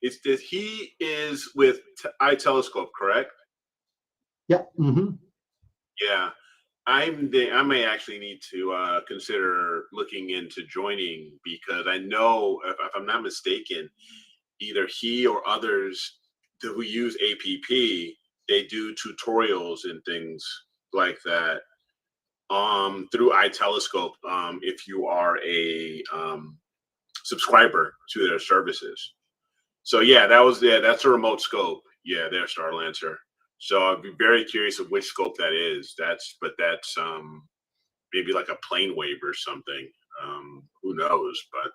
It's that he is with iTelescope, correct? Yeah. Mm-hmm. Yeah, I may actually need to consider looking into joining because I know if I'm not mistaken, either he or others who use APP, they do tutorials and things like that through iTelescope if you are a subscriber to their services. So yeah, that's a remote scope. Yeah, there, Starlancer. So I'd be very curious of which scope that is. That's maybe like a plane wave or something. Who knows? But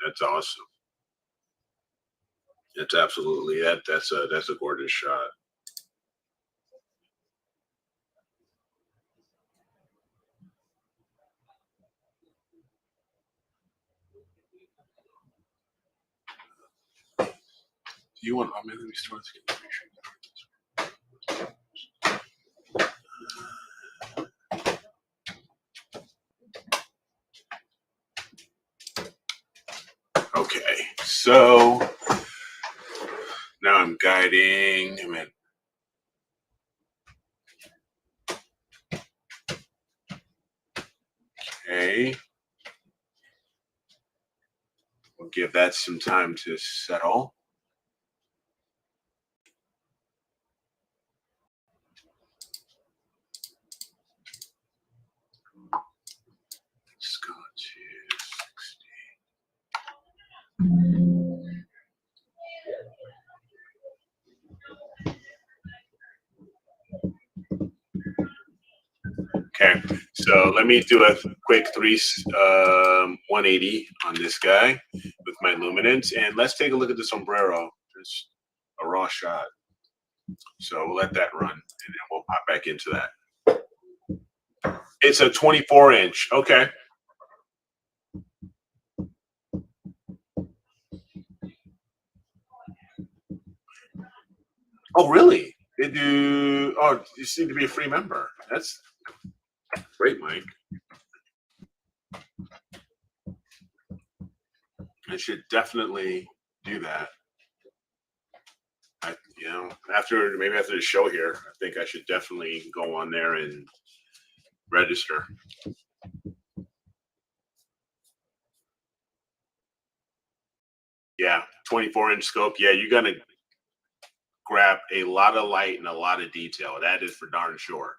that's awesome. It's absolutely that's a gorgeous shot. Do you want? I mean, let me start this picture. Okay, so now I'm guiding. I'm in. Okay, we'll give that some time to settle. Let's go to 60. Okay, so let me do a quick 180 on this guy with my luminance, and let's take a look at the sombrero. It's a raw shot, so we'll let that run, and then we'll pop back into that. It's a 24-inch. Okay. Oh, really? They do. Oh, you seem to be a free member. That's great, Mike. I should definitely do that. Maybe after the show here, I think I should definitely go on there and register. Yeah, 24-inch scope. Yeah, you're gonna grab a lot of light and a lot of detail. That is for darn sure.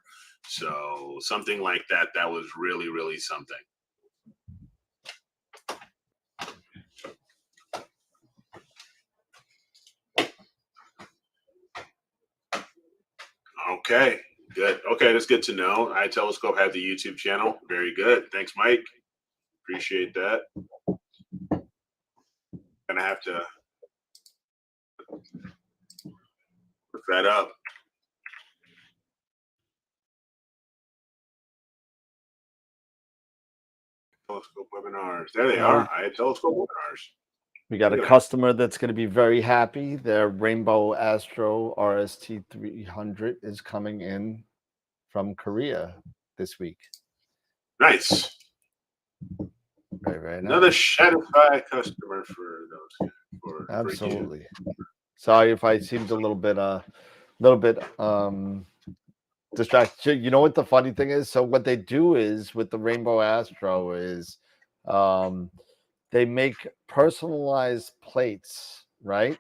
So something like that was really, really something. Okay, Good. Okay, that's good to know. iTelescope have the YouTube channel. Very good. Thanks, Mike. Appreciate that. Gonna have to look that up. Telescope webinars. There they are. iTelescope webinars. We got a Look at customer that's going to be very happy. Their Rainbow Astro RST300 is coming in from Korea this week. Nice. Very Another nice. satisfied customer for those. For you. Absolutely. Sorry if I seemed a little bit distracted. You know what the funny thing is? So what they do is with the Rainbow Astro is they make personalized plates, right?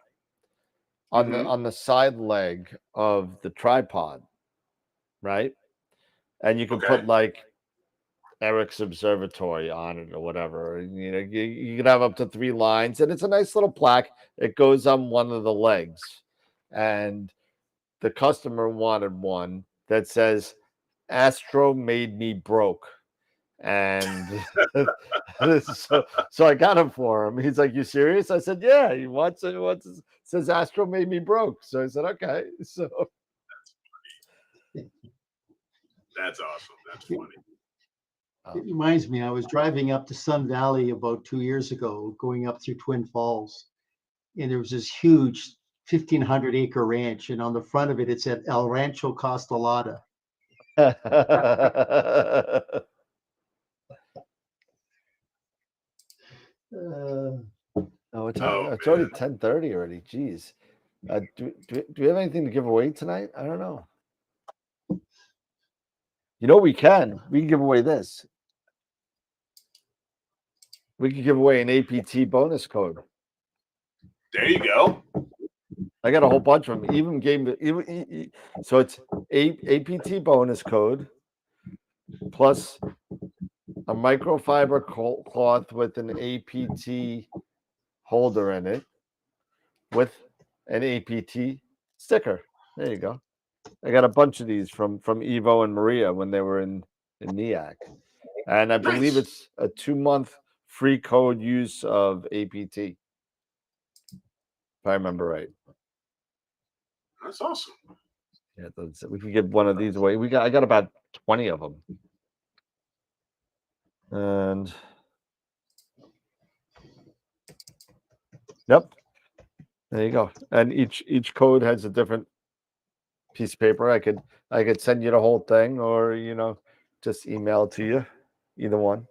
On the side leg of the tripod, right? And you can put like Eric's Observatory on it or whatever. You know, you can have up to 3 lines, and it's a nice little plaque. It goes on one of the legs, and the customer wanted one that says Astro made me broke. And so I got him for him. He's like, "You serious?" I said, "Yeah." He wants it. Says Astro made me broke. So I said, "Okay." So that's awesome. That's funny. It reminds me, I was driving up to Sun Valley about 2 years ago, going up through Twin Falls, and there was this huge 1,500-acre ranch, and on the front of it, it said El Rancho Costalada. It's already 10:30 already. Jeez. Do we have anything to give away tonight? I don't know. You know, we can give away this. We can give away an APT bonus code. There you go. I got a whole bunch of them. Even so it's APT bonus code plus a microfiber cloth with an APT holder in it with an APT sticker. There you go. I got a bunch of these from Evo and Maria when they were in NEAC. And I believe it's a 2-month free code use of APT. If I remember right. That's awesome. Yeah, we can give one of these away. I got about 20 of them. And yep. There you go. And each code has a different piece of paper. I could send you the whole thing, or just email it to you. Either one.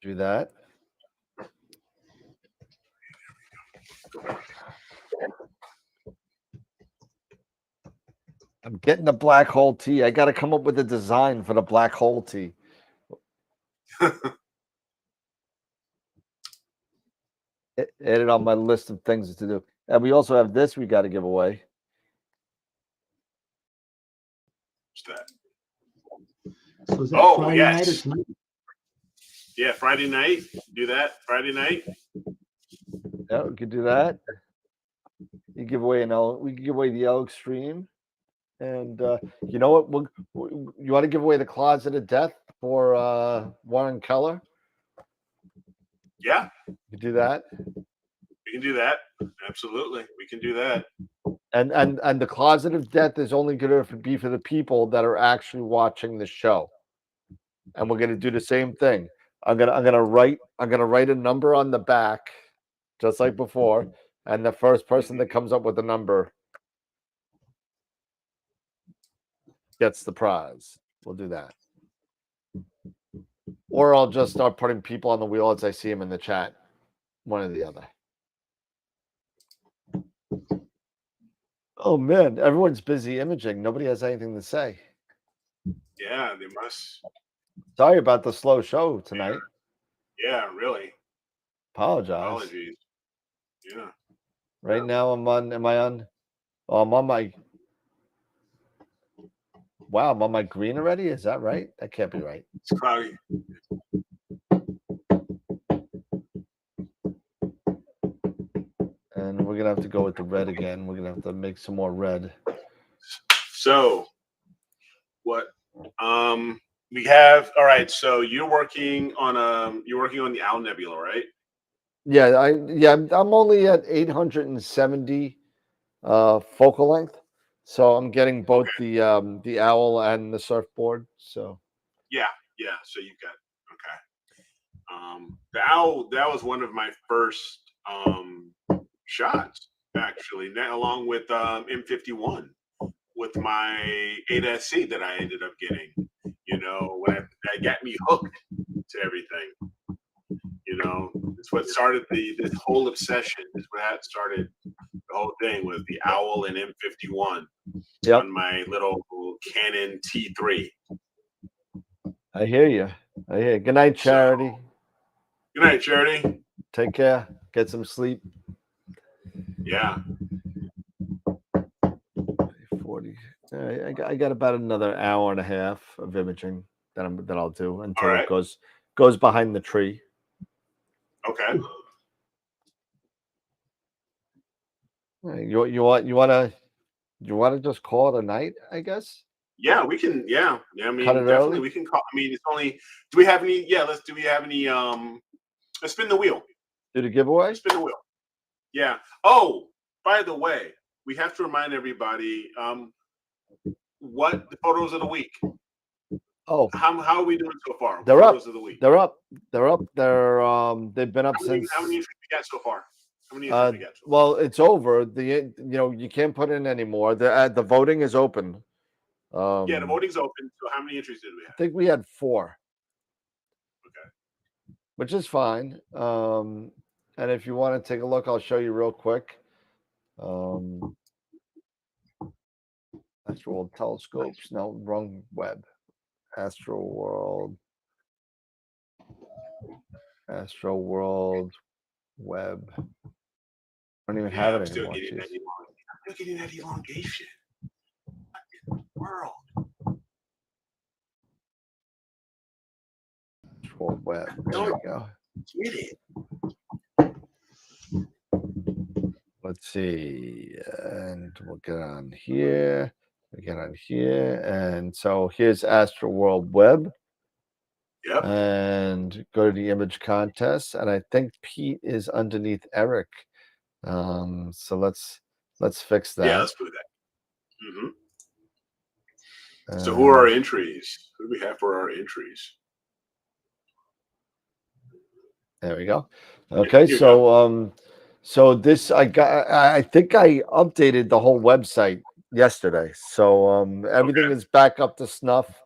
Do that. I'm getting the black hole tee. I got to come up with a design for the black hole tee. Added on my list of things to do. And we also have this we got to give away. What's that? So is that Friday night or tonight? Yeah, Friday night. Do that Friday night. Yeah, we could do that. You give away we can give away the L Extreme. And you know what? You want to give away the Closet of Death for Warren Keller? Yeah. You do that. We can do that. Absolutely. We can do that. And the Closet of Death is only going to be for the people that are actually watching the show. And we're going to do the same thing. I'm gonna write a number on the back, just like before, and the first person that comes up with the number gets the prize. We'll do that. Or I'll just start putting people on the wheel as I see them in the chat. One or the other. Oh man, everyone's busy imaging. Nobody has anything to say. Yeah, they must. Sorry about the slow show tonight. Yeah, really. Apologies. Yeah. Right now I'm on my wow, I'm on my green already? Is that right? That can't be right. It's cloudy. And we're gonna have to go with the red again. We're gonna have to make some more red. So what we have, all right, so you're working on the Owl Nebula, right? Yeah, I'm only at 870 focal length. So I'm getting both the owl and the surfboard. So Yeah, so you got the Owl, that was one of my first shots, actually, along with M51 with my 8SC that I ended up getting. You know, when that got me hooked to everything. You know, it's what started this whole obsession. Is what had started the whole thing with the Owl and M51 on my little Canon T3. I hear you. Good night, Charity. Good night, Charity. Take care. Get some sleep. Yeah. 40. I got about another hour and a half of imaging that I'll do until it goes behind the tree. Okay. You want to just call it a night, I guess? Yeah, we can. Yeah. I mean, Cut it definitely early? we can call. I mean, it's only. Do we have any? Yeah. Do we have any? Let's spin the wheel. Do the giveaway? Spin the wheel. Yeah. Oh, by the way, we have to remind everybody what the photos of the week. Oh, how are we doing so far? They're photos up. Of the week. They're up. They've been up since. How many entries we got so far? How many entries we got? Well, it's over. You can't put in anymore. The voting is open. Yeah, the voting's open. So how many entries did we have? I think we had 4. Okay. Which is fine. And if you want to take a look, I'll show you real quick. AstroWorld telescopes. No, wrong web. AstroWorld web. I don't even have it I'm still anymore. getting that elongation. What in the world? AstroWorld web. There we go. Get it. Let's see. And we'll get on here. And so here's AstroWorld web. Yep. And go to the image contest. And I think Pete is underneath Eric. So let's fix that. Yeah, let's do that. Mm-hmm. So who are our entries? Who do we have for our entries? There we go. Okay, so this I think I updated the whole website yesterday. So everything is back up to snuff.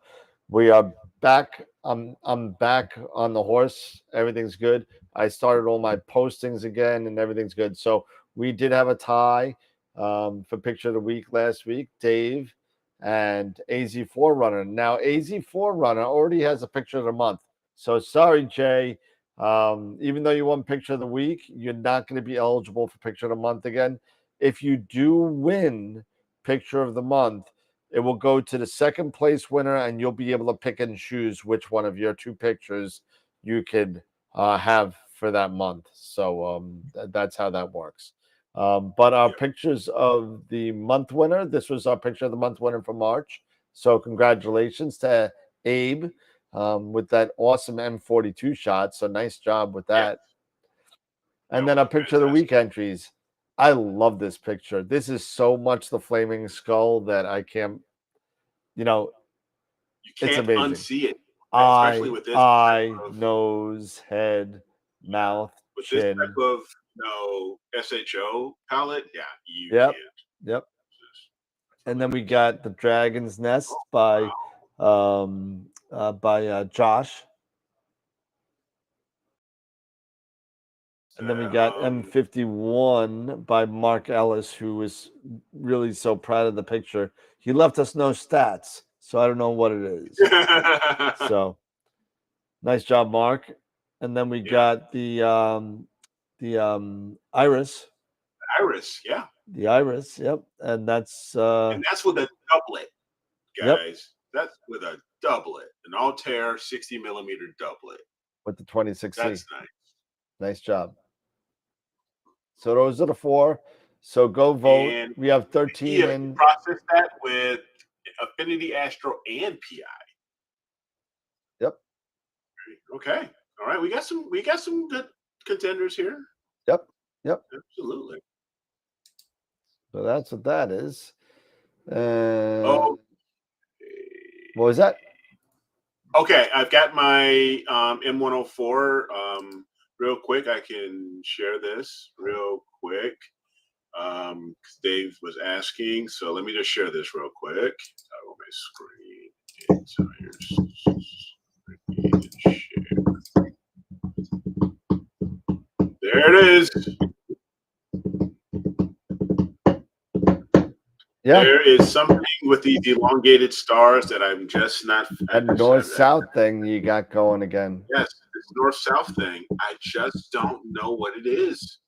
We are back. I'm back on the horse. Everything's good. I started all my postings again and everything's good. So we did have a tie for picture of the week last week, Dave and AZ4Runner. Now AZ4Runner already has a picture of the month. So sorry, Jay. Even though you won picture of the week, you're not going to be eligible for picture of the month again. If you do win picture of the month, it will go to the second place winner, and you'll be able to pick and choose which one of your 2 pictures you could have for that month. So that's how that works. But our pictures of the month winner, this was our picture of the month winner for March. So congratulations to Abe with that awesome M42 shot. So nice job with that. And then a picture of the week entries. I love this picture. This is so much the flaming skull that I can't, you can't it's amazing. unsee it. Especially with this nose, head, mouth, with chin. This type of SHO palette, yeah, you Yep. can't. Yep. And then we got the Dragon's Nest by Josh. And then we got M51 by Mark Ellis, who was really so proud of the picture. He left us no stats, so I don't know what it is. So nice job, Mark. And then we got the Iris. Iris, yeah. The Iris, yep. And that's with a doublet, guys. Yep. That's with a doublet, an Altair 60mm doublet. With the 26C. That's nice. Nice job. So those are the 4. So go vote. And We have 13 you in. process that with Affinity Astro and PI. Yep. Okay. All right. We got some good contenders here. Yep. Absolutely. So that's what that is. Oh. What was that? Okay, I've got my M104 real quick. I can share this real quick because Dave was asking. So let me just share this real quick. On my screen. There it is. Yeah. There is something with these elongated stars that I'm just not. That north-south thing you got going again. Yes, this north-south thing. I just don't know what it is.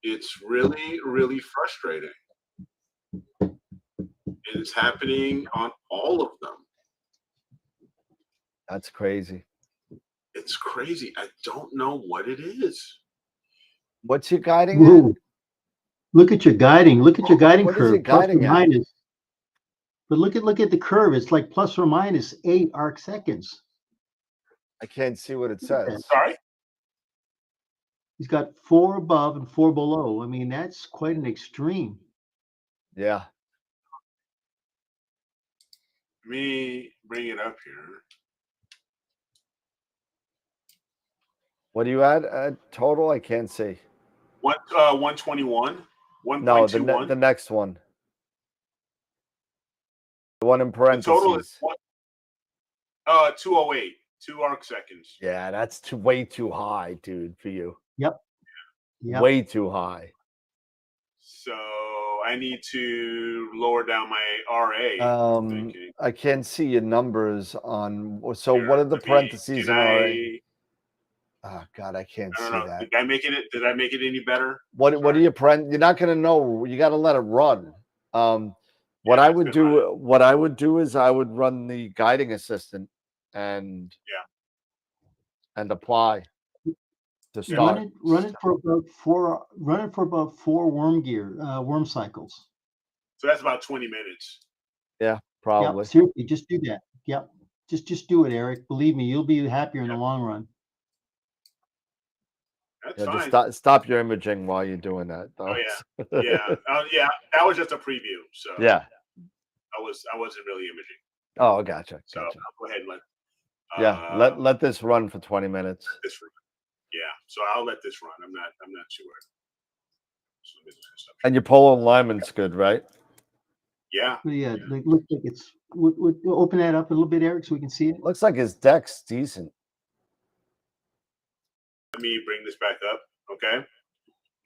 It's really, really frustrating. And it's happening on all of them. That's crazy. It's crazy. I don't know what it is. What's your guiding? Whoa. Look at your guiding. Look at your guiding What is curve. it guiding Plus or at? minus. But look at the curve. It's like plus or minus 8 arc seconds. I can't see what it says. Sorry? He's got 4 above and 4 below. I mean, that's quite an extreme. Yeah. Let me bring it up here. What do you add total? I can't see. 121. 1.21. No, the next one. The one in parentheses. The total is 208. 2 arc seconds. Yeah, that's way too high, dude, for you. Yep. Way too high. So I need to lower down my RA. I can't see your numbers on. So Here, what are the parentheses in RA? Oh God, I can't I see don't know. that. Did I make it any better? What are your You're not gonna know. You got to let it run. What I would do is I would run the guiding assistant and apply to start. Run it for about 4 worm cycles. So that's about 20 minutes. Yeah, probably. Yep, seriously, just do that. Yep. Just do it, Eric. Believe me, you'll be happier in the long run. That's fine. Just stop your imaging while you're doing that, though. Oh yeah. That was just a preview. So yeah, I wasn't really imaging. Oh, gotcha. So I'll go ahead and let this run for 20 minutes. Yeah, so I'll let this run. I'm not too worried. And your pole alignment's good, right? Yeah. Yeah, it looks like it's. Open that up a little bit, Eric, so we can see it. Looks like his deck's decent. Let me bring this back up. Okay.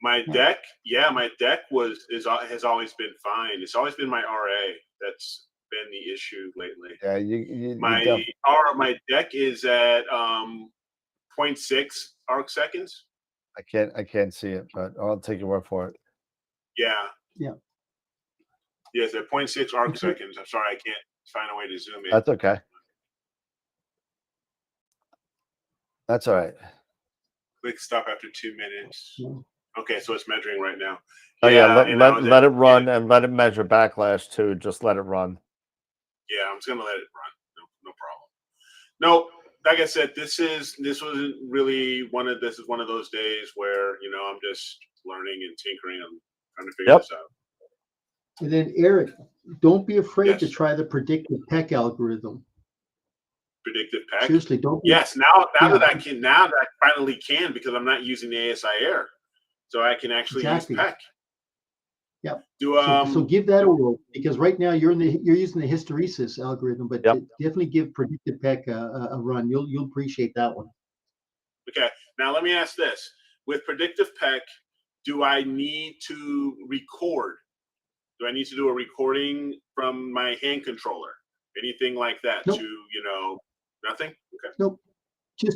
My deck has always been fine. It's always been my RA that's been the issue lately. Yeah, my deck is at 0.6 arc seconds. I can't see it, but I'll take your word for it. Yeah. Yes, at 0.6 arc Okay. seconds. I'm sorry, I can't find a way to zoom in. That's okay. That's all right. Click stop after 2 minutes. Okay, so it's measuring right now. Oh yeah, let it run and let it measure backlash too. Just let it run. Yeah, I'm just gonna let it run. No problem. No, like I said, this wasn't really one of those days where I'm just learning and tinkering and trying to figure this out. And then Eric, don't be afraid to try the predictive PEC algorithm. Predictive PEC? Seriously, don't. Yes, now that I finally can, because I'm not using the ASI Air, so I can actually use PEC. Yep. So give that a whirl, because right now you're using the hysteresis algorithm, but definitely give predictive PEC a run. You'll appreciate that one. Okay. Now let me ask this: with predictive PEC, do I need to record? Do I need to do a recording from my hand controller? Anything like that? Nope. Nothing? Okay. Nope.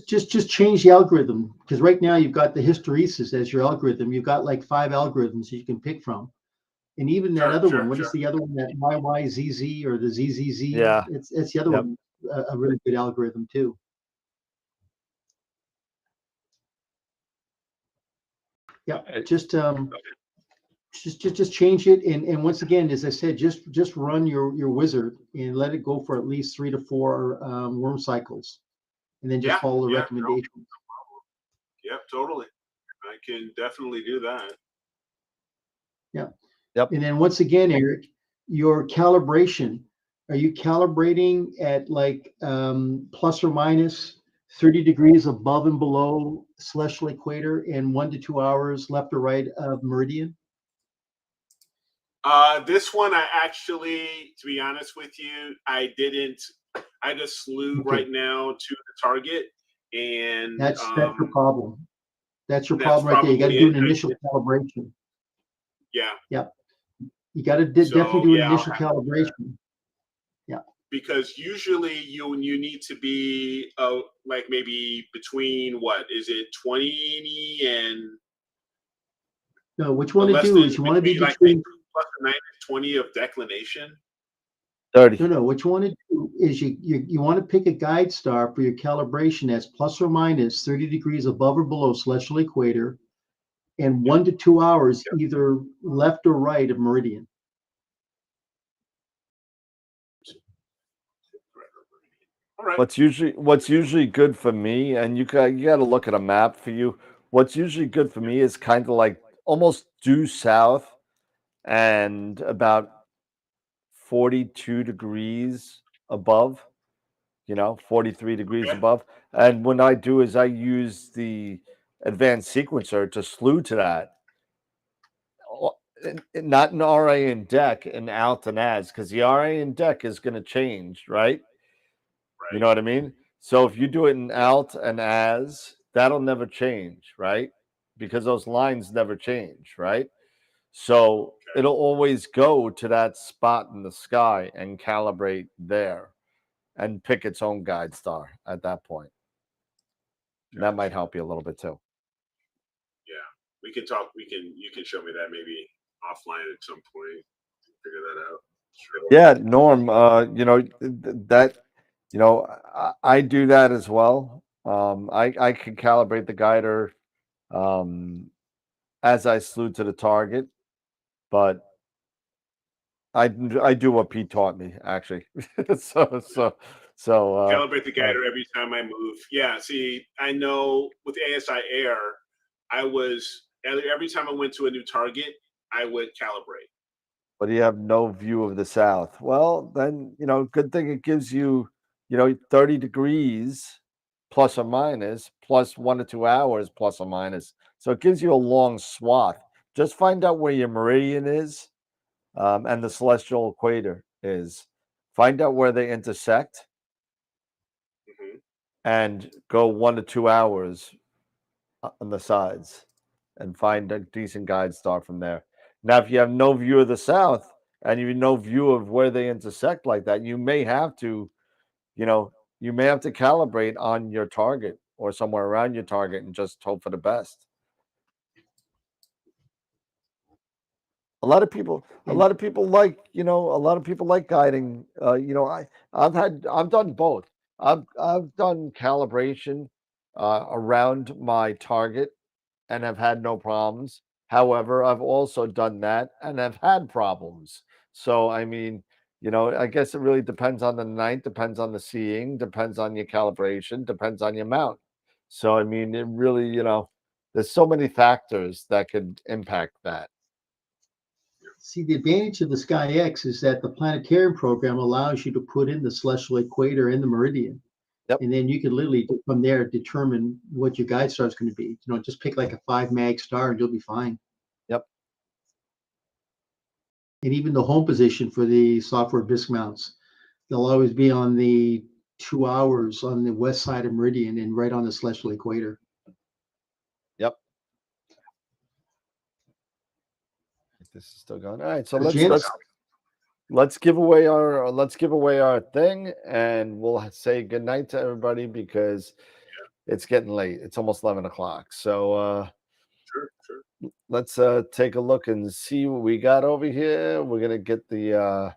Just change the algorithm, because right now you've got the hysteresis as your algorithm. You've got like 5 algorithms you can pick from, and even that other one. What is the other one? That YYZZ or the ZZZ? Yeah, it's the other one. A really good algorithm too. Yeah, just change it, and once again, as I said, just run your wizard and let it go for at least 3 to 4 worm cycles, and then just follow the recommendations. No problem. Yep, totally. I can definitely do that. Yeah. Yep. And then once again, Eric, your calibration. Are you calibrating at like plus or minus 30 degrees above and below celestial equator and 1 to 2 hours left or right of meridian? This one, I actually, to be honest with you, I didn't. I just slewed right now to the target, and that's your problem. That's your that's problem right there. You got to do an probably it. initial calibration. Yeah. Yep. You got to definitely do an initial calibration. Yeah. Because usually you need to be like maybe between what is it 20 and No, what you want to do is you want to be like between plus or minus 20 of declination. 30. No, what you want to do is you want to pick a guide star for your calibration that's plus or minus 30 degrees above or below celestial equator and 1 to 2 hours either left or right of meridian. All right. What's usually good for me, and you got to look at a map for you. What's usually good for me is kind of like almost due south and about 42 degrees above, 43 degrees above. And what I do is I use the advanced sequencer to slew to that. Not an RA and deck and out and as, because the RA and deck is going to change, right? You know what I mean? So if you do it in alt and as, that'll never change, right? Because those lines never change, right? So it'll always go to that spot in the sky and calibrate there and pick its own guide star at that point. That might help you a little bit too. Yeah, we can talk. You can show me that maybe offline at some point. Figure that out. Sure. Yeah, Norm. I do that as well. I can calibrate the guider as I slew to the target, but I do what Pete taught me actually. so calibrate the guider every time I move. Yeah, see, I know with ASI Air, I was every time I went to a new target, I would calibrate. But you have no view of the south. Well, then, good thing it gives you, 30 degrees plus or minus, plus 1 to 2 hours plus or minus. So it gives you a long swath. Just find out where your meridian is and the celestial equator is. Find out where they intersect and go 1 to 2 hours on the sides and find a decent guide star from there. Now, if you have no view of the south and you have no view of where they intersect like that, you may have to, calibrate on your target or somewhere around your target and just hope for the best. A lot of people like, guiding. I've done both. I've done calibration around my target and have had no problems. However, I've also done that and have had problems. So, I mean, I guess it really depends on the night, depends on the seeing, depends on your calibration, depends on your mount. So, I mean, it really, there's so many factors that could impact that. See, the advantage of the SkyX is that the planetarium program allows you to put in the celestial equator and the meridian. Yep. And then you can literally from there determine what your guide star is going to be. Just pick like a 5 mag star and you'll be fine. Yep. And even the home position for the software bisque mounts, they'll always be on the 2 hours on the west side of meridian and right on the celestial equator. Yep. This is still going. All right, so let's give away our thing, and we'll say good night to everybody because it's getting late. It's almost 11 o'clock. So Sure. Let's take a look and see what we got over here. We're gonna get the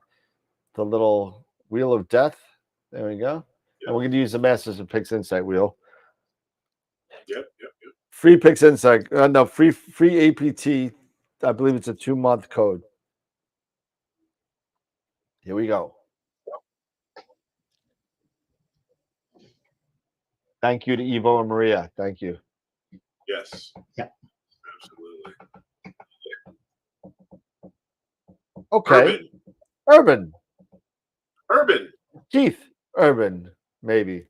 little wheel of death. There we go. And we're gonna use the Masters of Pix Insight wheel. Yep. Free Pix Insight. No, free APT. I believe it's a 2-month code. Here we go. Thank you to Evo and Maria. Thank you. Yes. Yeah. Absolutely. Okay. Urban. Keith Urban, maybe.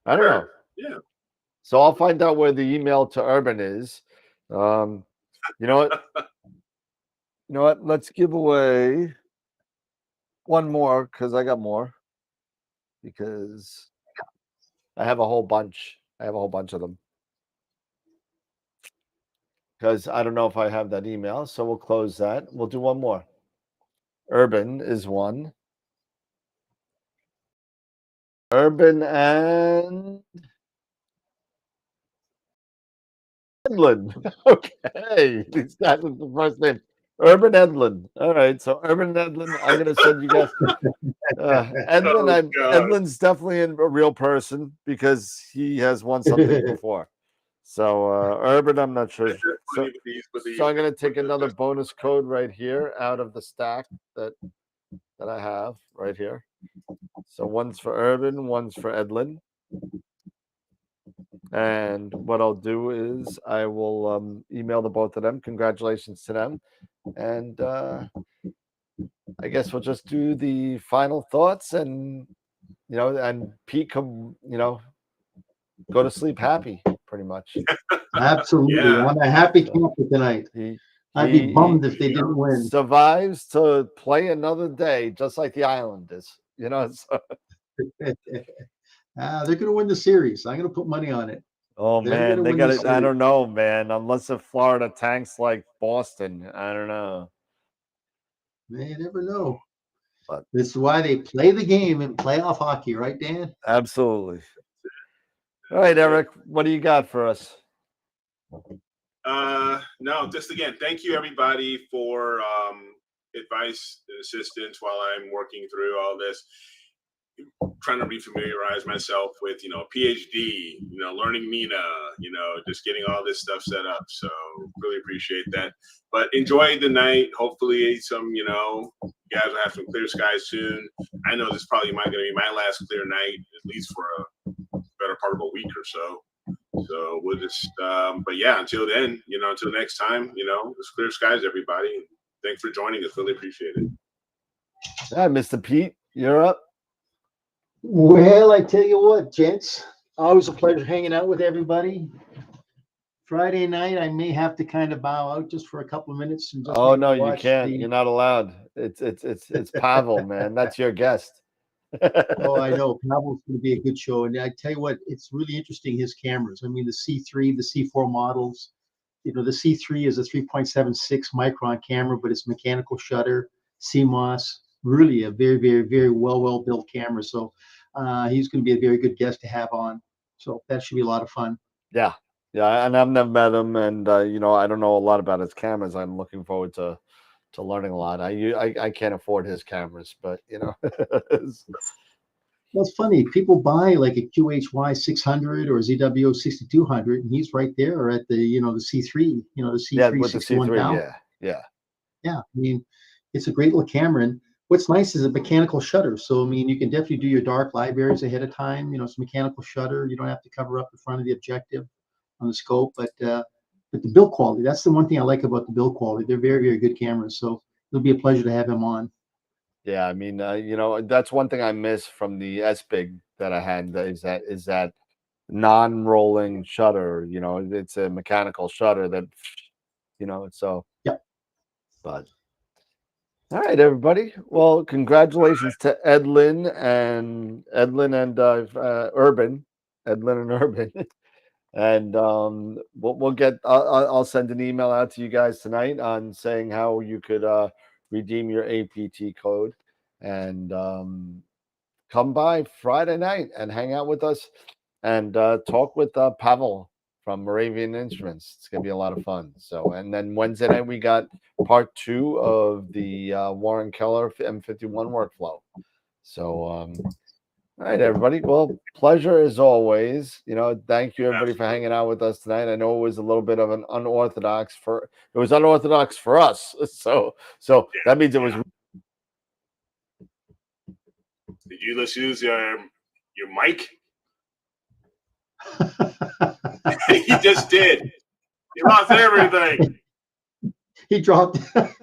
I don't know. Yeah. So I'll find out where the email to Urban is. You know what? You know what? Let's give away one more because I got more. Because I have a whole bunch. I have a whole bunch of them. Because I don't know if I have that email. So we'll close that. We'll do one more. Urban is one. Urban and Edlin. Okay. That was the first name. Urban Edlin. All right. So Urban Edlin, I'm going to send you guys. Edlin, Edlin's definitely a real person because he has won something before. So Urban, I'm not sure. So I'm going to take another bonus code right here out of the stack that I have right here. So one's for Urban, one's for Edlin. And what I'll do is I will email the both of them. Congratulations to them. And I guess we'll just do the final thoughts and, you know, and Pete come, you know, go to sleep happy, pretty much. Absolutely. Yeah. On a happy camper tonight. I'd be bummed if they didn't win. Survives to play another day, just like the Islanders, you know. So. They're going to win the series. I'm going to put money on it. Oh, man, they got it. I don't know, man. Unless if Florida tanks like Boston, I don't know. You never know. But this is why they play the game in playoff hockey, right, Dan? Absolutely. All right, Eric, what do you got for us? No, just again, thank you everybody for advice and assistance while I'm working through all this. Trying to refamiliarize myself with, you know, PhD, you know, learning Mina, you know, just getting all this stuff set up. So really appreciate that. But enjoy the night. Hopefully some, you know, guys will have some clear skies soon. I know this is probably going to be my last clear night, at least for a better part of a week or so. So we'll just, but yeah, until then, you know, until next time, you know, it's clear skies, everybody. Thanks for joining us. Really appreciate it. Yeah, Mr. Pete, you're up. Well, I tell you what, gents, always a pleasure hanging out with everybody. Friday night, I may have to kind of bow out just for a couple of minutes and just. Oh no, you can't. You're not allowed. It's Pavel, man. That's your guest. Oh, I know. Pavel's going to be a good show, and I tell you what, it's really interesting. His cameras. I mean, the C3, the C4 models. You know, the C3 is a 3.76 micron camera, but it's mechanical shutter, CMOS. Really a very, very, very well built camera. So he's going to be a very good guest to have on. So that should be a lot of fun. Yeah, and I've never met him, and you know, I don't know a lot about his cameras. I'm looking forward to learning a lot. I can't afford his cameras, but you know, well, it's funny. People buy like a QHY 600 or ZWO 6200, and he's right there at the, you know, the C3, you know, the C3 with the C3, yeah. I mean, it's a great little camera. And what's nice is a mechanical shutter. So, I mean, you can definitely do your dark libraries ahead of time. You know, it's a mechanical shutter. You don't have to cover up the front of the objective on the scope. But the build quality, that's the one thing I like about the build quality. They're very, very good cameras. So it'll be a pleasure to have him on. Yeah, I mean, you know, that's one thing I miss from the S-Big that I had is that non-rolling shutter. You know, it's a mechanical shutter that, you know, so. Yeah. But all right, everybody. Well, congratulations to Edlin and Urban, and we'll get. I'll send an email out to you guys tonight on saying how you could redeem your APT code and come by Friday night and hang out with us and talk with Pavel from Moravian Instruments. It's gonna be a lot of fun. So, and then Wednesday night we got part 2 of the Warren Keller M51 workflow. So All right, everybody. Well, pleasure as always. You know, thank you everybody for Absolutely. hanging out with us tonight. I know it was a little bit of an unorthodox for us. So Yeah, that means it was. yeah. Did you let's use your mic? He just did. He lost everything. He dropped. Drop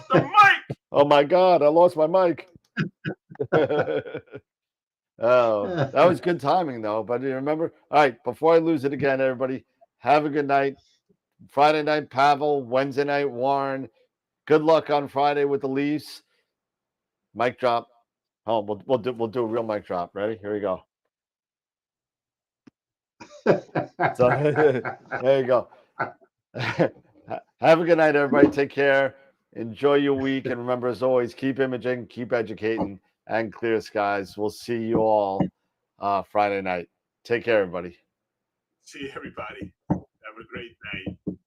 the mic. Oh my God! I lost my mic. Oh, that was good timing though. But you remember, all right, before I lose it again, everybody, have a good night. Friday night, Pavel. Wednesday night, Warren. Good luck on Friday with the Leafs. Mic drop. Oh, we'll do a real mic drop. Ready? Here we go. So there you go. Have a good night, everybody. Take care. Enjoy your week. And remember, as always, keep imaging, keep educating, and clear skies. We'll see you all Friday night. Take care, everybody. See everybody. Have a great night.